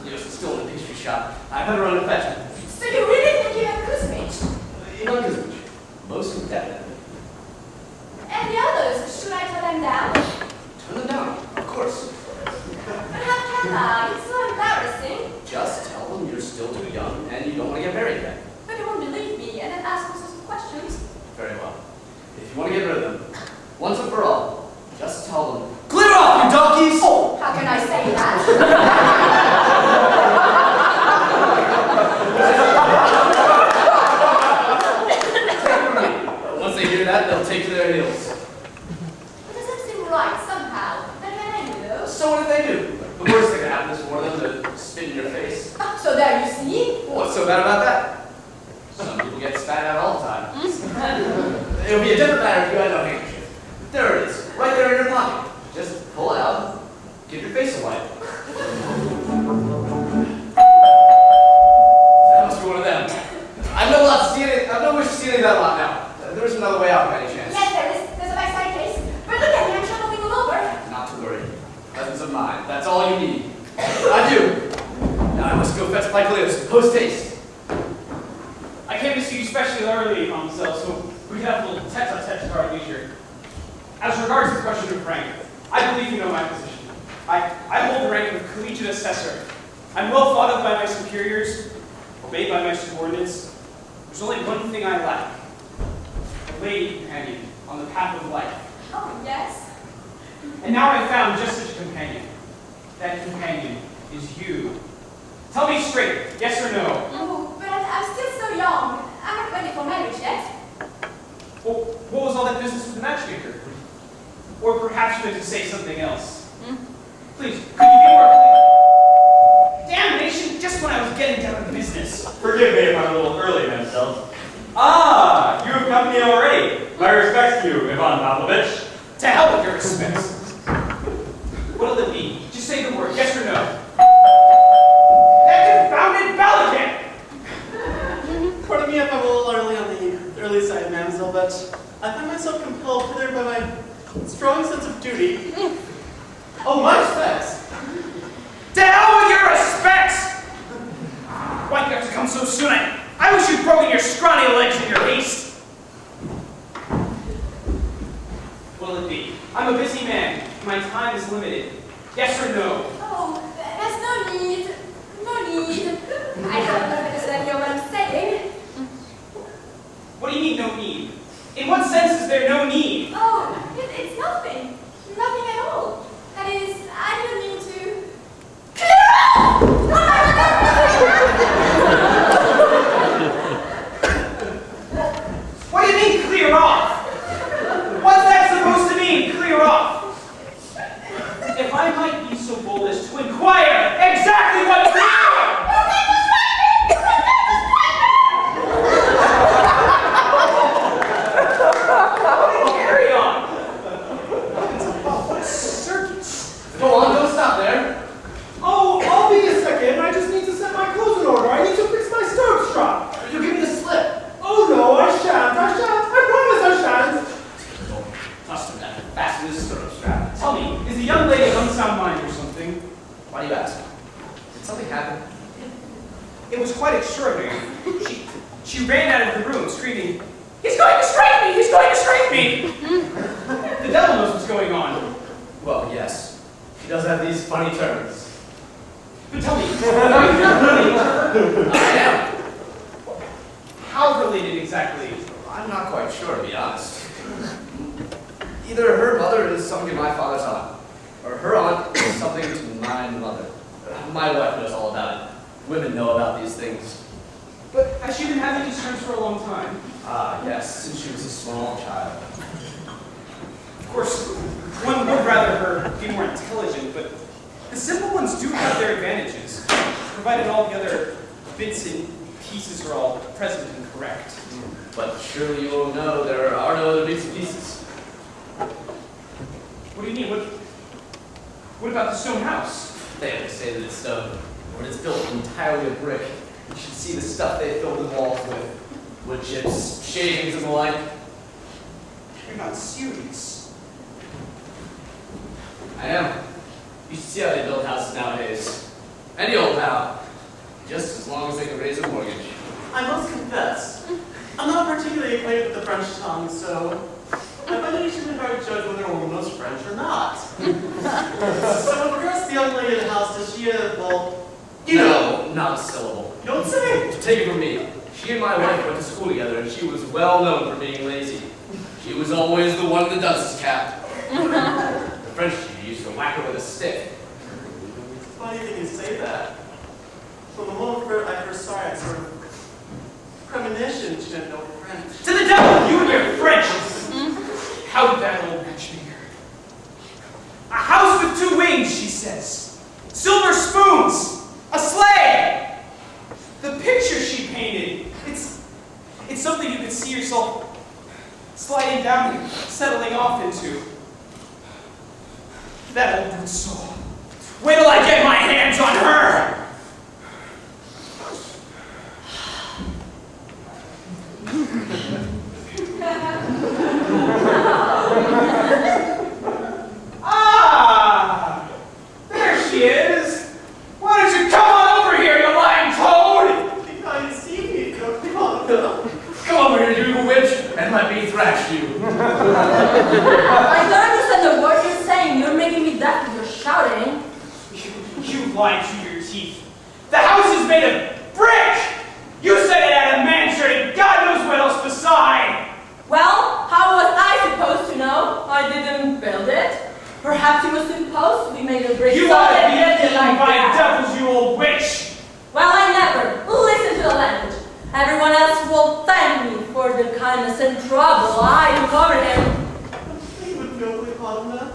You're still in the pastry shop. I better run and fetch him. So you really think Ivan Kuzmich? Ivan Kuzmich. Most definitely. And the others, should I turn them down? Turn them down, of course. But how can I? It's so embarrassing. Just tell them you're still too young and you don't want to get married yet. But they won't believe me and then ask all sorts of questions. Very well. If you want to get rid of them, once and for all, just tell them, clear off, you donkeys! Oh, how can I say that? Once they hear that, they'll take to their heels. But does that seem right somehow? They're angry though. So what if they do? The worst thing that happens is for them to spit in your face. So there you see. What's so bad about that? Some people get spat at all the time. It would be a different matter if you had no handkerchief. There it is, right there in your pocket. Just pull it out, give your face a wipe. That must be one of them. I've no wish to see any of that lot now. There is another way out by any chance. Yes, there is. There's a backside case. But look at me, I'm traveling all over. Not to worry. Presence of mind. That's all you need. I do. Now I must go fetch my clothes. Post haste. I came to see you especially early, Mademoiselle, so we can have a little tete-a-tete at our leisure. As regards the question of rank, I believe you know my position. I hold the rank of collegiate assessor. I'm well thought of by my superiors, obeyed by my subordinates. There's only one thing I lack. A lady companion on the path of life. Oh, yes. And now I've found just such a companion. That companion is you. Tell me straight, yes or no? Oh, but I'm still so young. I'm not ready for marriage yet. Well, what was all that business with the matchmaker? Or perhaps you meant to say something else. Please, could you be more clear? Damnation, just when I was getting down to business. Forgive me if I'm a little early, mademoiselle. Ah, you have company already. My respects to you, Ivan Pavlovich. To hell with your respects. What'll it be? Just say the word, yes or no. That confounded bell again! Pardon me if I'm a little early on the early side, mademoiselle, but I find myself compelled hither by my strong sense of duty. Oh, my respects! To hell with your respects! Why'd you have to come so soon? I wish you'd broken your scrawny legs in your haste. What'll it be? I'm a busy man. My time is limited. Yes or no? Oh, there's no need. No need. I haven't understood what I'm saying. What do you mean, no need? In what sense sense is there no need? Oh, it's nothing. Nothing at all. That is, I didn't mean to... Clear off! What do you mean, clear off? What's that supposed to mean, clear off? If I might be so bold as to inquire exactly what clear off! Carry on! What a circus! Go on, don't stop there. Oh, I'll be a second. I just need to set my clothes in order. I need to fix my stirrup strap. You give me the slip. Oh no, I shan't. I promise I shan't. Don't trust him that. Fasten his stirrup strap. Tell me, is the young lady of unsound mind or something? Why do you ask? Did something happen? It was quite extraordinary. She ran out of the room screaming, "He's going to strike me! He's going to strike me!" The devil knows what's going on. Well, yes. He does have these funny turns. But tell me, are you related to her? I am. How related exactly? I'm not quite sure, to be honest. Either her mother is something to my father's aunt, or her aunt is something to my mother. My wife knows all about it. Women know about these things. But has she been having these turns for a long time? Ah, yes, since she was a small child. Of course, one would rather her be more intelligent, but the simple ones do have their advantages, provided all the other bits and pieces are all present and correct. But surely you will know there are no other bits and pieces. What do you mean? What about the stone house? They only say that it's stone. When it's built entirely of brick, you should see the stuff they filled the walls with. Wood chips, shavings, and the like. You're not serious. I am. You should see how they build houses nowadays. Any old how. Just as long as they can raise a mortgage. I must confess, I'm not particularly acquainted with the French tongue, so I find it usually hard to judge whether a woman knows French or not. So with regards to the young lady in the house, does she, well, you know, No, not a syllable. you don't say. Take it from me. She and my wife went to school together, and she was well known for being lazy. She was always the one in the dunce's cap. The French teacher used to whack her with a stick. Why do you think you say that? From the moment I first saw her, I had sort of premonition she didn't know French. To the devil, you and your French! How did that old matchmaker? A house with two wings, she says. Silver spoons! A sleigh! The picture she painted, it's something you could see yourself sliding down and settling off into. That old good soul. Wait till I get my hands on her! Ah! There she is! Why don't you come on over here, you lying toad! How you see me? Come on. Come over here, you witch, and let me thrash you. I don't understand the word you're saying. You're making me deaf with your shouting. You lied to your teeth. The house is made of brick! You said it had a mansard and God knows what else beside! Well, how was I supposed to know? I didn't build it. Perhaps it was supposed to be made of brick. You so ought to they be built it eaten like by that. devils, you old witch! Well, I never listen to the language. Everyone else will thank me for the kindness and trouble I took over him. You would know we call him that?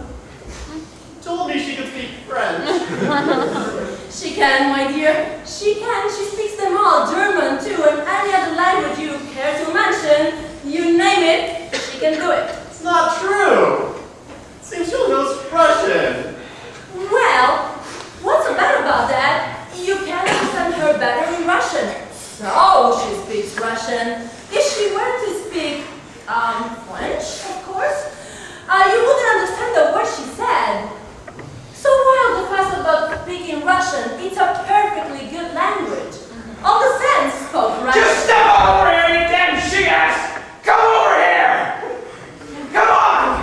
Told me she could speak French. She can, my dear. She can. She speaks them all. German, too, and any other language you care to mention. You name it, she can do it. It's not true. Seems she knows Russian. Well, what's so bad about that? You can understand her better in Russian. So she speaks Russian. If she were to speak French, of course, you wouldn't understand the word she said. So while the fuss about speaking Russian, it's a perfectly good language. All the sense spoke Russian. Just step over here, you damn she-ass! Come over here! Come on!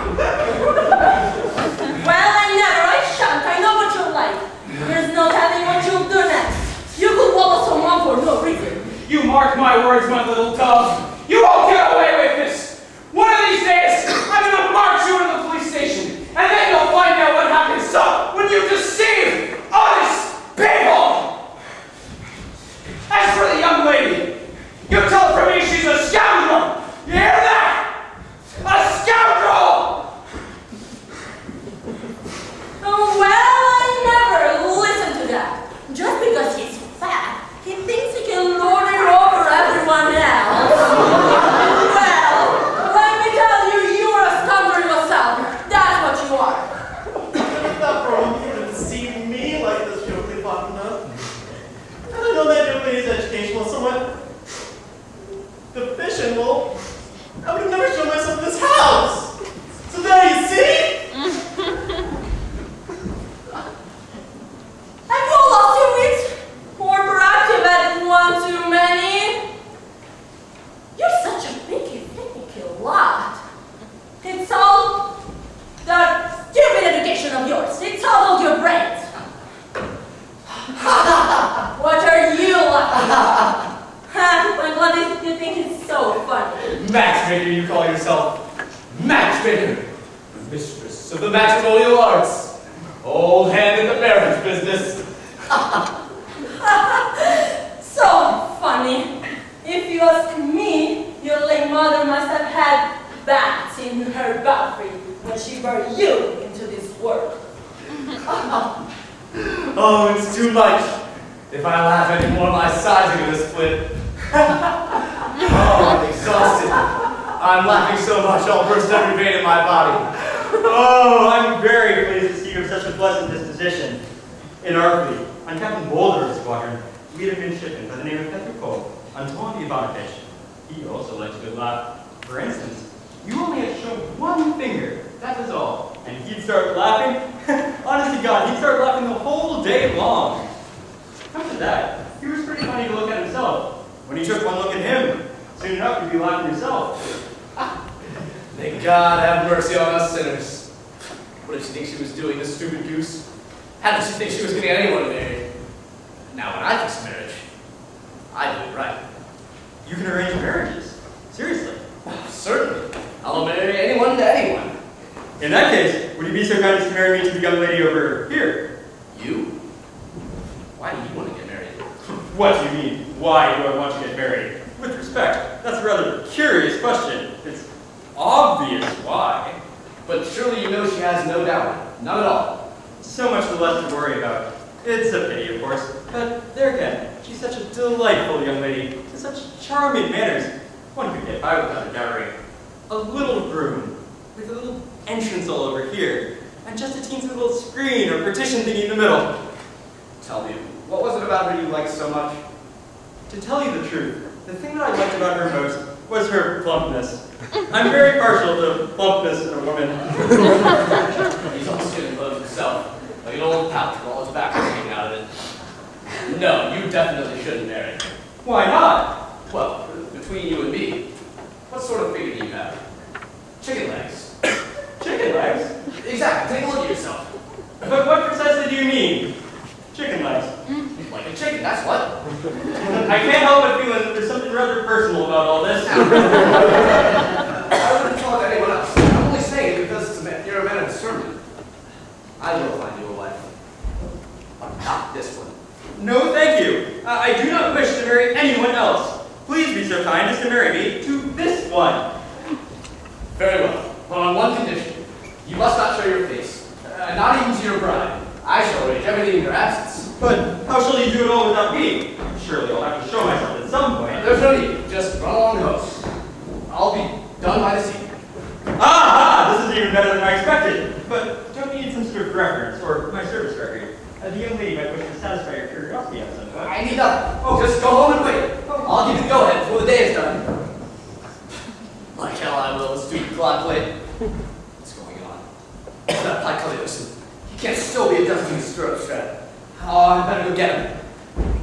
matchmaker you call yourself. Matchmaker. Mistress of the matrimonial arts. Old hand in the marriage business. So funny. If you ask me, your late mother must have had bats in her belfry when she brought you into this world. Oh, it's too much. If I laugh anymore, my sides are going to split. Oh, I'm exhausted. I'm laughing so much, I'll burst every vein in my body. Oh, I'm very pleased to see you have such a pleasant disposition. In our fleet, on Captain Boulder's squadron, we had a midshipman by the name of Petrikov, Anton Ivanovich. He also liked a good laugh. For instance, you only had to show one finger, that was all. And he'd start laughing. Honest to God, he'd start laughing the whole day long. After that, he was pretty funny to look at himself. When you took one look at him, soon enough you'd be laughing yourself. May God have mercy on us sinners. What did she think she was doing, this stupid goose? How did she think she was getting anyone married? Now when I fix marriage, I do it right. You can arrange marriages. Seriously. Certainly. I'll marry anyone to anyone. In that case, would you be so kind as to marry me to the young lady over here? You? Why do you want to get married? What do you mean, why do I want to get married? With respect, that's a rather curious question. It's obvious why. But surely you know she has no doubt. None at all. So much the less to worry about. It's a pity, of course. But there again, she's such a delightful young lady, with such charming manners. One could get by without a dowry. A little room, with a little entrance all over here, and just a teensy little screen or partition thingy in the middle. Tell me, what was it about her you liked so much? To tell you the truth, the thing that I liked about her most was her plumpness. I'm very partial to plumpness in a woman. He's all skin and bones himself, like an old pouch with all his back hanging out of it. No, you definitely shouldn't marry. Why not? Well, between you and me, what sort of figure do you have? Chicken legs. Chicken legs? Exactly, take a look at yourself. But what precisely do you mean? Chicken legs. Like a chicken, that's what. I can't help but feeling that there's something rather personal about all this. I wouldn't tell it to anyone else. I'm only saying it because you're a man of discernment. I will find you a wife. But not this one. No, thank you. I do not wish to marry anyone else. Please be so kind as to marry me to this one. Very well, but on one condition. You must not show your face. Not even to your bride. I shall arrange everything in your absence. But how shall you do it all without me? Surely I'll have to show myself at some point. There's no need. Just run along the host. I'll be done by this evening. Ah! This is even better than I expected. But don't you need some sort of reference or my service record? The young lady might wish to satisfy your curiosity on some point. I need nothing. Oh, just go home and wait. I'll give you the go-ahead before the day is done. Like hell I will, stupid clock plate. What's going on? That Pike, listen. He can't still be adjusting his stirrup strap. Oh, I better go get him.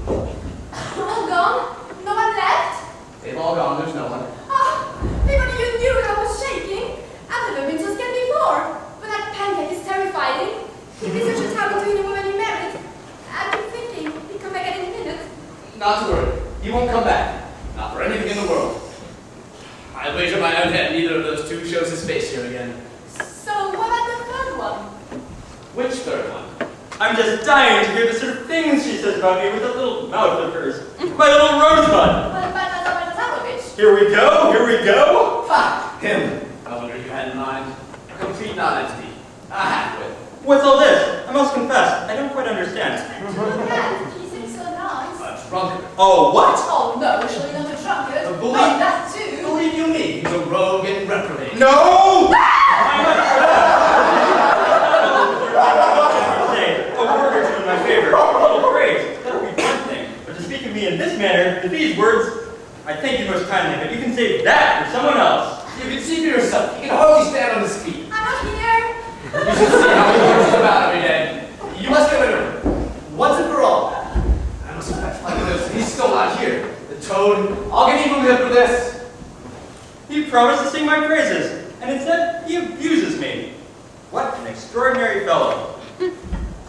All gone? No one left? They've all gone, there's no one. Oh, if only you knew I was shaking. I've never been so scared before. But that pancake is terrifying. If this is just happened to any woman you married, I've been thinking he'd come back any minute. Not to worry. He won't come back. Not for anything in the world. I wager my own head neither of those two shows his face here again. So what about the third one? Which third one? I'm just dying to hear the sort of things she says about me with that little mouth of hers. My little rosebud. What about Tazarovich? Here we go, here we go. Ha! Him. I wonder you had in mind. A complete nonentity. A half-wit. What's all this? I must confess, I don't quite understand. Yeah, he seems so nice. A drunkard. Oh, what? Oh no, surely not a drunkard. A bully? Oh, that too. Believe you me, he's a rogue and reprobate. No! A word or two in my favor. A little praise. That would be one thing. But to speak of me in this manner, with these words, I thank you most kindly, but you can save that for someone else. You can see for yourself. He can hardly stand on his feet. I'm not here. You should see how he works about every day. You must get rid of him. Once and for all. I must have like this. He's still not here. The toad. I'll get even with him for this. He promised to sing my praises, and instead he abuses me. What an extraordinary fellow.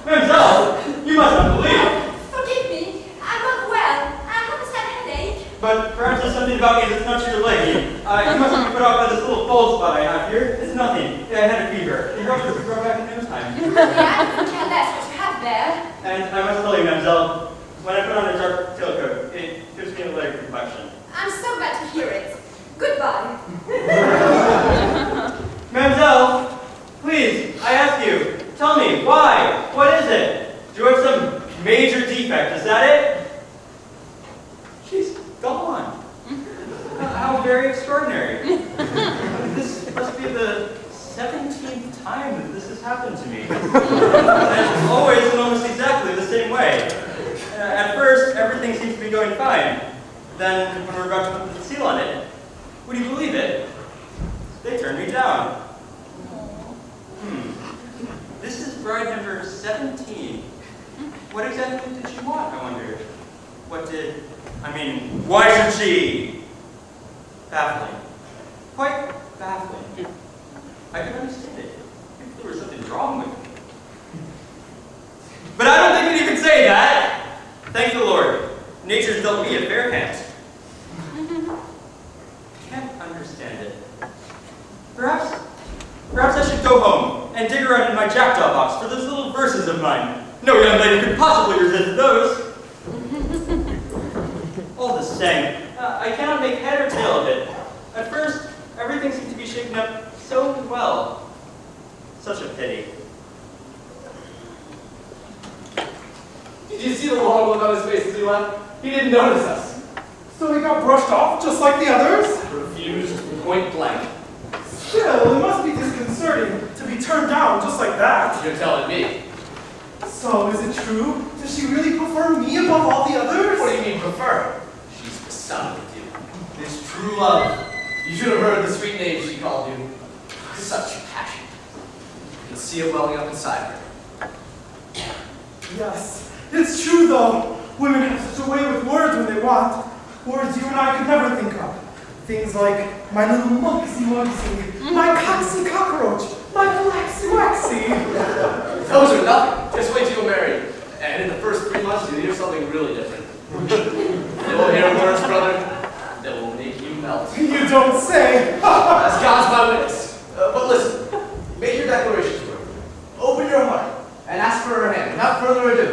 Mademoiselle, you must not believe. Forgive me. I'm not well. I have a sad headache. But perhaps there's something about me that's not your lady. I You must be put off by this little cold spot I have here. It's nothing. I had a fever. You hope to grow back in no time. Yeah, I couldn't care less what you have there. And I must tell you, mademoiselle, when I put on a dark tailcoat, it gives me a lighter complexion. I'm so glad to hear it. Goodbye. Mademoiselle, please, I ask you, tell me, why? What is it? Do you have some major defect? Is that it? She's gone. How very extraordinary. This must be the 17th time that this has happened to me. And always in almost exactly the same way. At first, everything seems to be going fine. Then, when we're about to put the seal on it, would you believe it? They turned me down. This is bride number 17. What exactly did she want, I wonder? Why should she? Baffling. Quite baffling. I could understand it if there was something wrong with me. But I don't think that you can say that. Thank the Lord. Nature's dealt me a fair hand. Can't understand it. Perhaps I should go home and dig around in my jackdaw box for those little verses of mine. No young lady could possibly resist those. All the same, I cannot make head or tail of it. At first, everything seemed to be shaping up so well. Such a pity. Did you see the long look on his face as he left? He didn't notice us. So he got brushed off just like the others? Refused point blank. Still, it must be disconcerting to be turned down just like that. You're telling me. So, is it true? Does she really prefer me above all the others? What do you mean prefer? She's besotted with you. This true love. You should have heard the sweet name she called you. Such passion. You can see it welling up inside her. Yes, it's true though. Women have such a way with words when they want. Words you and I could never think of. Things like, my little mugsy mugsy, my coxy cockroach, my waxy waxy. Those are nothing. Just wait till you're married. And in the first 3 months, you'll hear something really different. You'll hear words, brother, that will make you melt. You don't say. As God's my witness. But listen, make your declarations to her. Open your heart and ask for her hand without further ado.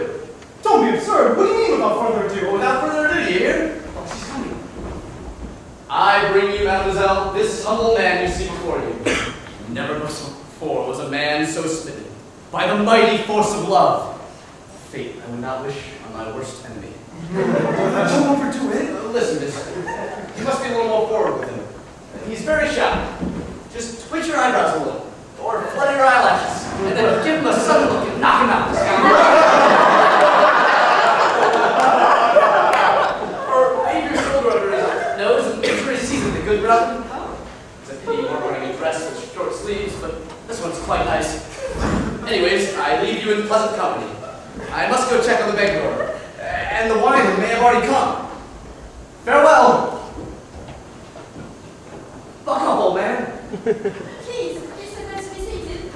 Don't be absurd. What do you mean without further ado? Without further ado, you hear? Oh, she's coming. I bring you, mademoiselle, this humble man you see before you. Never before was a man so smitten by the mighty force of love. Fate I would not wish on my worst enemy. Don't overdo it. Listen, miss, you must be a little more forward with him. He's very shy. Just twitch your eyebrows a little, or flutter your eyelashes, and then give him a sudden look and knock him out. Or wave your shoulder over his nose and make sure he sees the good brother. It's a pity you weren't wearing a dress with short sleeves, but this one's quite nice. Anyways, I leave you in pleasant company. I must go check on the bank order. And the wine may have already come. Farewell! Buck up, old man. Please, is so nice to be seated.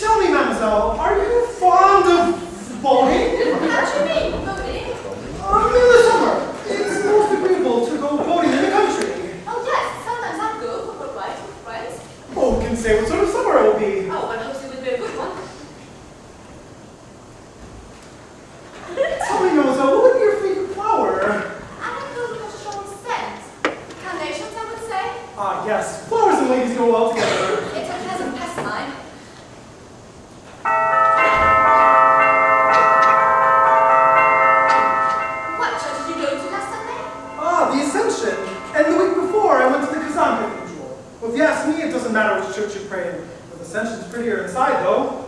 Tell me, mademoiselle, are you fond of boating? How do you mean, boating? In the summer. It's most agreeable to go boating in the country. Oh yes, sometimes I go for boat rides with friends. Oh, who can say what sort of summer it will be? Oh, one hopes it would be a good one. Tell me, mademoiselle, what would be your favorite flower? I don't know much strong scent. Carnations, I would say. Ah, yes. Flowers and ladies go well together. It's a pleasant pastime. What church did you go to last Sunday? Ah, the Ascension. And the week before, I went to the Kazan Cathedral. Well, if you ask me, it doesn't matter which church you pray in. The Ascension's prettier inside, though.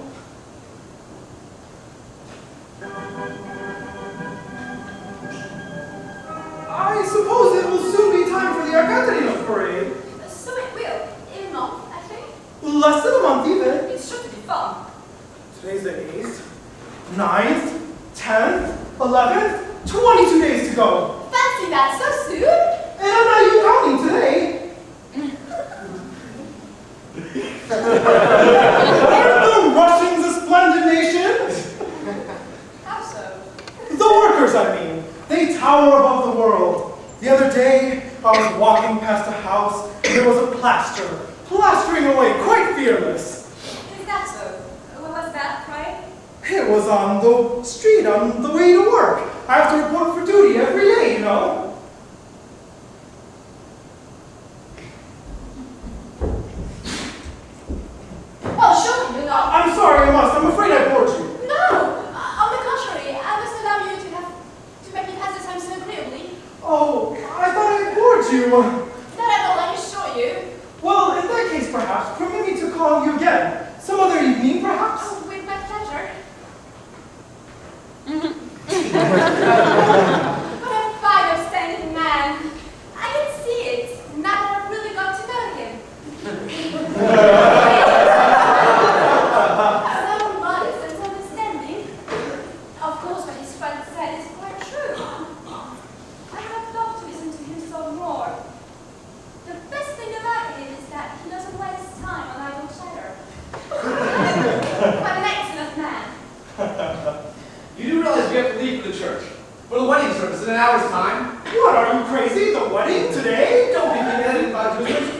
I suppose it will soon be time for the Arcantarino parade. So it will. In a month, I think. Less than a month, even. It's sure to be fun. Today's the 8th, 9th, 10th, 11th, 22 days to go. Fancy that so soon? And I'm not even counting today. Aren't the Russians a splendid nation? How so? The workers, I mean. They tower above the world. The other day, I was walking plastering away, quite fearless. Is that so? What was that, pray? It was on the street, on the way to work. I have to report for duty every day, you know. Well, surely you're not. I'm sorry, I must. I'm afraid I bored you. No! On the contrary, I must allow you to make me pass the time so agreeably. Oh, I thought I bored you. Not at all, I assure you. Well, in that case, perhaps, permit me to call you again. Some other evening, perhaps? Oh, with my pleasure. What a fine, upstanding man. I can see it, now that I've really got to know him. So modest and so understanding. Of course, what his friend said is quite true. I have loved to listen to him so more. The best thing about him is that he doesn't waste time on idle chatter. What an excellent man. You do realize we have to leave for the church. For the wedding service in an hour's time. What, are you crazy? The wedding today? Don't be big-headed about the church.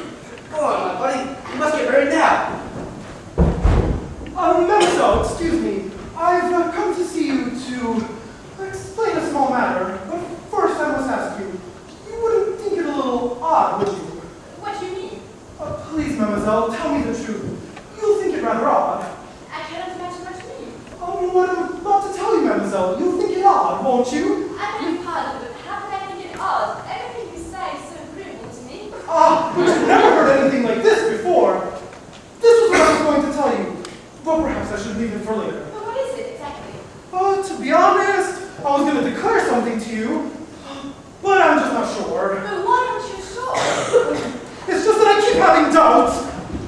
Go on, my buddy. You must get married now. Mademoiselle, excuse me. I've come to see you to explain a small matter. But first I must ask you, you wouldn't think it a little odd, would you? What do you mean? Please, mademoiselle, tell me the truth. You'll think it rather odd. I cannot imagine what you mean. Oh, what I'm about to tell you, mademoiselle. You'll think it odd, won't you? I beg your pardon, but how can I think it odd? Everything you say is so agreeable to me. Ah, but you've never heard anything like this before. This was what I was going to tell you. But perhaps I should leave it for later. But what is it exactly? To be honest, I was going to declare something to you, but I'm just not sure. But why aren't you sure? It's just that I keep having doubts.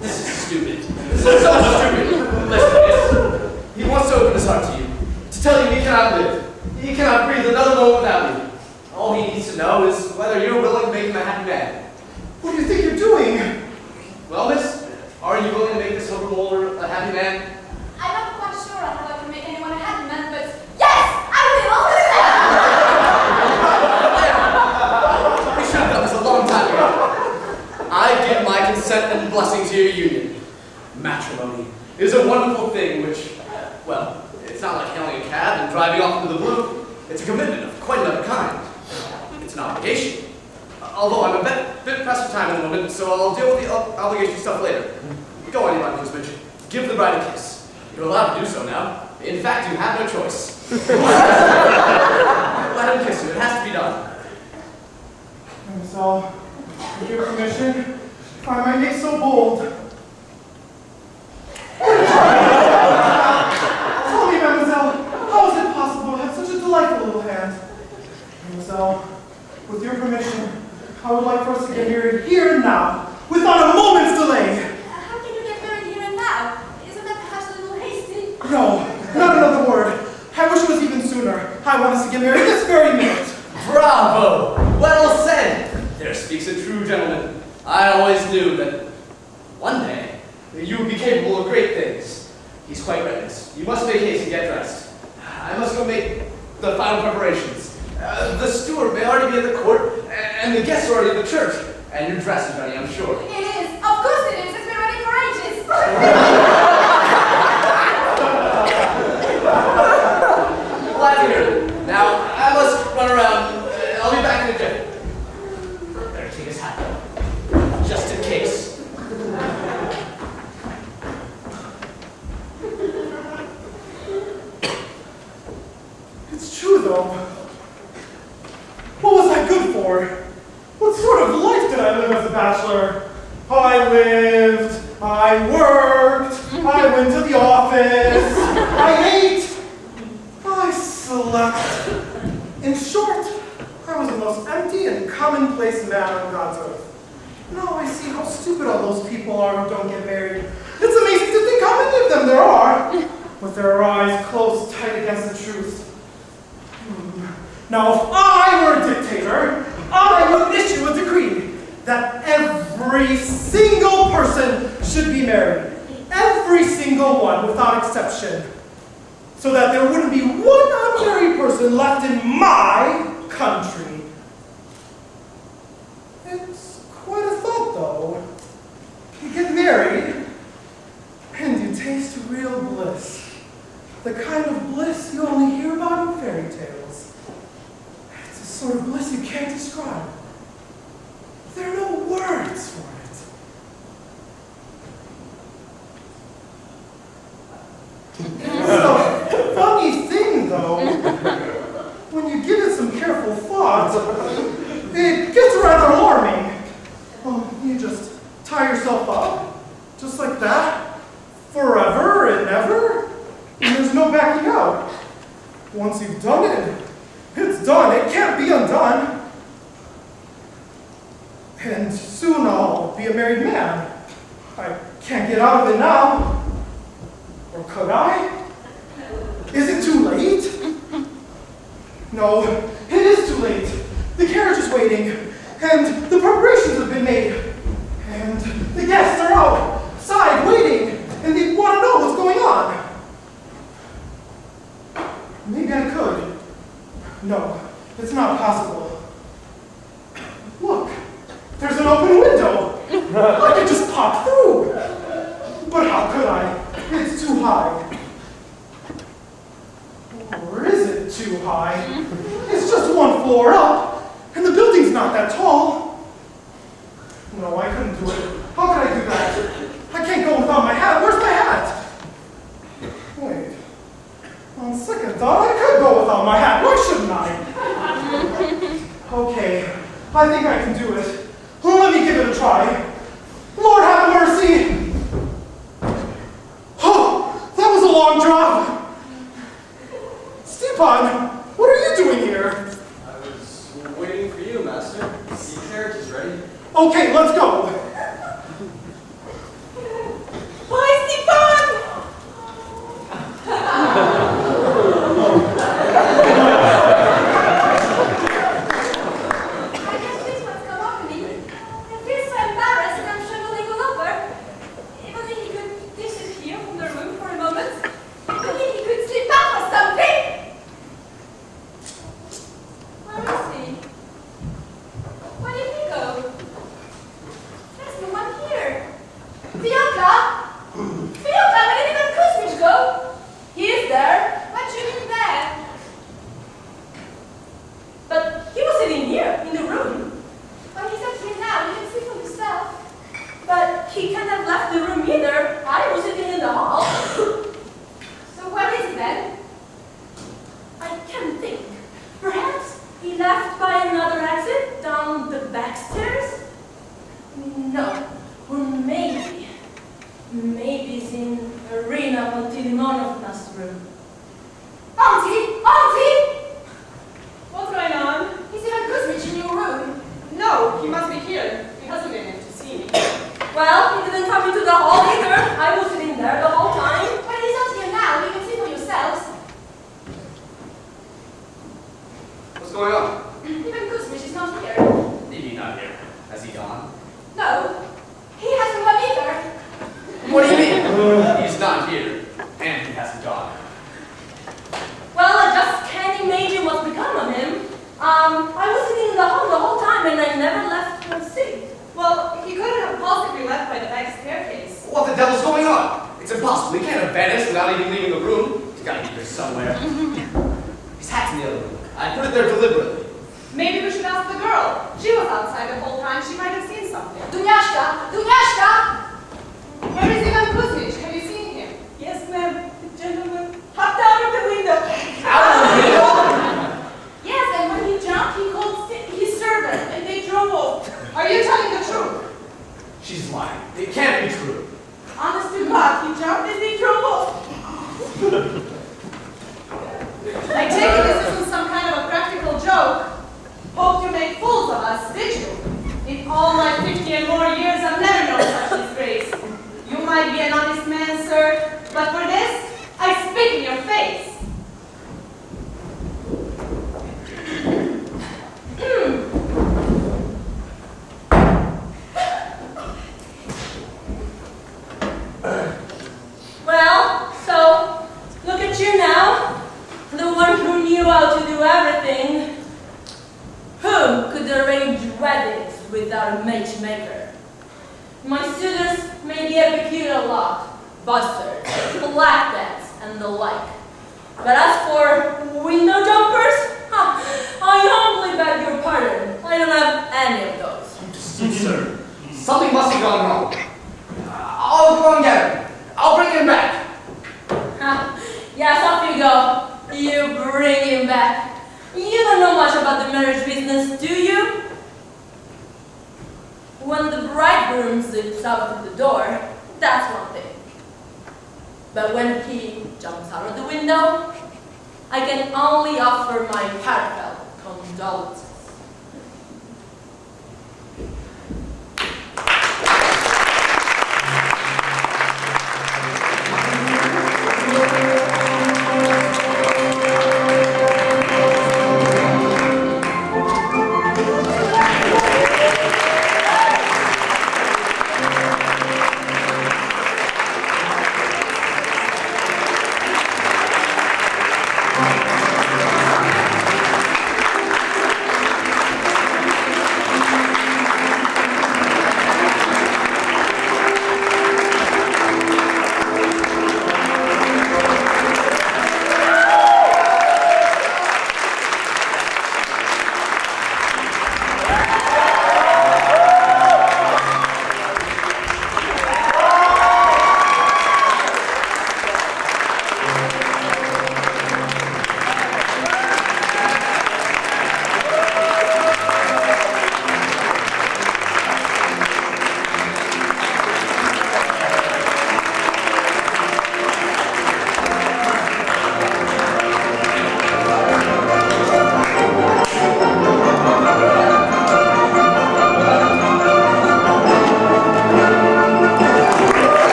This is stupid. This is so stupid. Listen, he wants to open his heart to you. To tell you he cannot live. He cannot breathe another moment without you. All he needs to know is whether you're willing to make him a happy man. What do you think you're doing? Well, miss, are you willing to make this hover molder a happy man? I'm not quite sure on how I can make anyone a happy man, but yes, I will all the We should have done this a long time ago. I give my consent and blessing to your union. Matrimony is a wonderful thing which, well, it's not like hailing a cab and driving off into the blue. It's a commitment of quite another kind. It's an obligation. Although I'm a bit pressed for time at the moment, so I'll deal with the obligation stuff later. Go on, Ivan Kuzmich. Give the bride a kiss. You're allowed to do so now. In fact, you have no choice. Let him kiss you. It has to be done. So, with your permission, if I might make so bold. Tell me, mademoiselle, how is it possible to have such a delightful little hand? Mademoiselle, with your permission, I would like for us to get married here and now, without a moment's delay. How can you get married here and now? Isn't that perhaps a little hasty? No, not another word. I wish it was even sooner. I want us to get married this very minute. Bravo! Well said! There speaks a true gentleman. I always knew that one day you would be capable of great things. He's quite right, miss. You must make haste and get dressed. I must go make the final preparations. The steward may already be at the court, and the guests are already at the church. And your dress is ready, I'm sure. It is. Of course it is. It's been ready for ages. Glad to hear it. Now, I must run around. I'll be back in a jiffy. Better take his hat, just in case. It's true, though. What was I good for? What sort of life did I live as a bachelor? I lived, I worked, I went to the office, I ate, I slept. In short, I was the most empty and commonplace man on God's earth. Now I see how stupid all those people are who don't get married. It's amazing to think how many of them there are, with their eyes closed tight against the truth. Now, if I were a dictator, I would issue a decree that every single person should be married. Every single one, without exception. So that there wouldn't be one unmarried person left in my country. It's quite a thought, though. get married, and you taste real bliss. The kind of bliss you only hear about in fairy tales. It's a sort of bliss you can't describe. There are no words for it. It's a funny thing, though. When you give it some careful thought, it gets rather alarming. You just tie yourself up, just like that, forever and ever, and there's no backing out. Once you've done it, it's done. It can't be undone. And soon I'll be a married man. I can't get out of it now. Or could I? Is it too late? No, it is too late. The carriage is waiting, and the preparations have been made. And the guests are outside waiting, and they want to know what's going on. Maybe I could. No, it's not possible. Look, there's an open window. I could just pop through. But how could I? It's too high. Or is it too high? It's just one floor up, and the building's not that tall. No, I couldn't do it. How could I do that? I can't go without my hat. Where's my hat? Wait. On second thought, I could go without my hat. Why shouldn't I? Okay, I think I can do it. Let me give it a try. Lord have mercy! Oh, that was a long drop. Stepan, what are you doing here? I was waiting for you, Master. The carriage is ready. Okay, let's go. Bye, Stepan! I guess this what's come over me. I feel so embarrassed and I'm trembling all over. If only he could disappear from the room for a moment. If only he could slip up or something. Where is he? Where did he go? There's no one here. Fiona! Fiona, where did even Kuzmich go? He is there, What do you mean there? but he was sitting here, in the room. Well, he's not here now. You can see for yourself. But he can't have left the room either. I was sitting in the hall. So where is he then? I can't think. Perhaps he left by another exit down the back stairs? No. Or maybe he's in Arena Montilimanovna's room. Auntie! Auntie! What's going on? Is Ivan Kuzmich in your room? No, he must be here. He hasn't been in to see me. Well, he didn't come into the hall either. I was sitting there the whole time. Well, he's not here now. You can see for yourselves. What's going on? Ivan Kuzmich is not here. He's not here. Has he gone? No. He hasn't come either. What do you mean? He's not here, and he hasn't gone. Well, I just can't imagine what's become of him. I was sitting in the hall the whole time and I never left the seat. Well, he couldn't have possibly left by the back staircase. What the devil's going on? It's impossible. He can't have vanished without even leaving the room. He's got to be here somewhere. His hat's in the other room. I put it there deliberately. Maybe we should ask the girl. She was outside the whole time. She might have seen something. Dunyashka! Dunyashka! Where is Ivan Kuzmich? Have you seen him? Yes, ma'am. The gentleman hopped out of the window. Out of the window? Yes, and when he jumped, he called his servant, and they drove off. Are you telling the truth? She's lying. It can't be true. Honest to God, he jumped and they drove off. I take it this isn't some kind of a practical joke. Hoped you make fools of us, did you? In all my 50 and more years, I've never known such disgrace. You might be an honest man, sir, but for this, I spit in your face. Well, so, look at you now. The one who knew how to do everything. Who could arrange weddings without a matchmaker? My suitors may buzzards, blackbacks, and the like. But as for window jumpers, I humbly beg your pardon. I don't have any of those. Sir, something must have gone wrong. I'll go and get him. I'll bring him back. Yes, off you go. You bring him back. You don't know much about the marriage business, do you? When the bridegroom zips out of the door, that's one thing. But when he jumps out of the window, I can only offer my heartfelt condolences.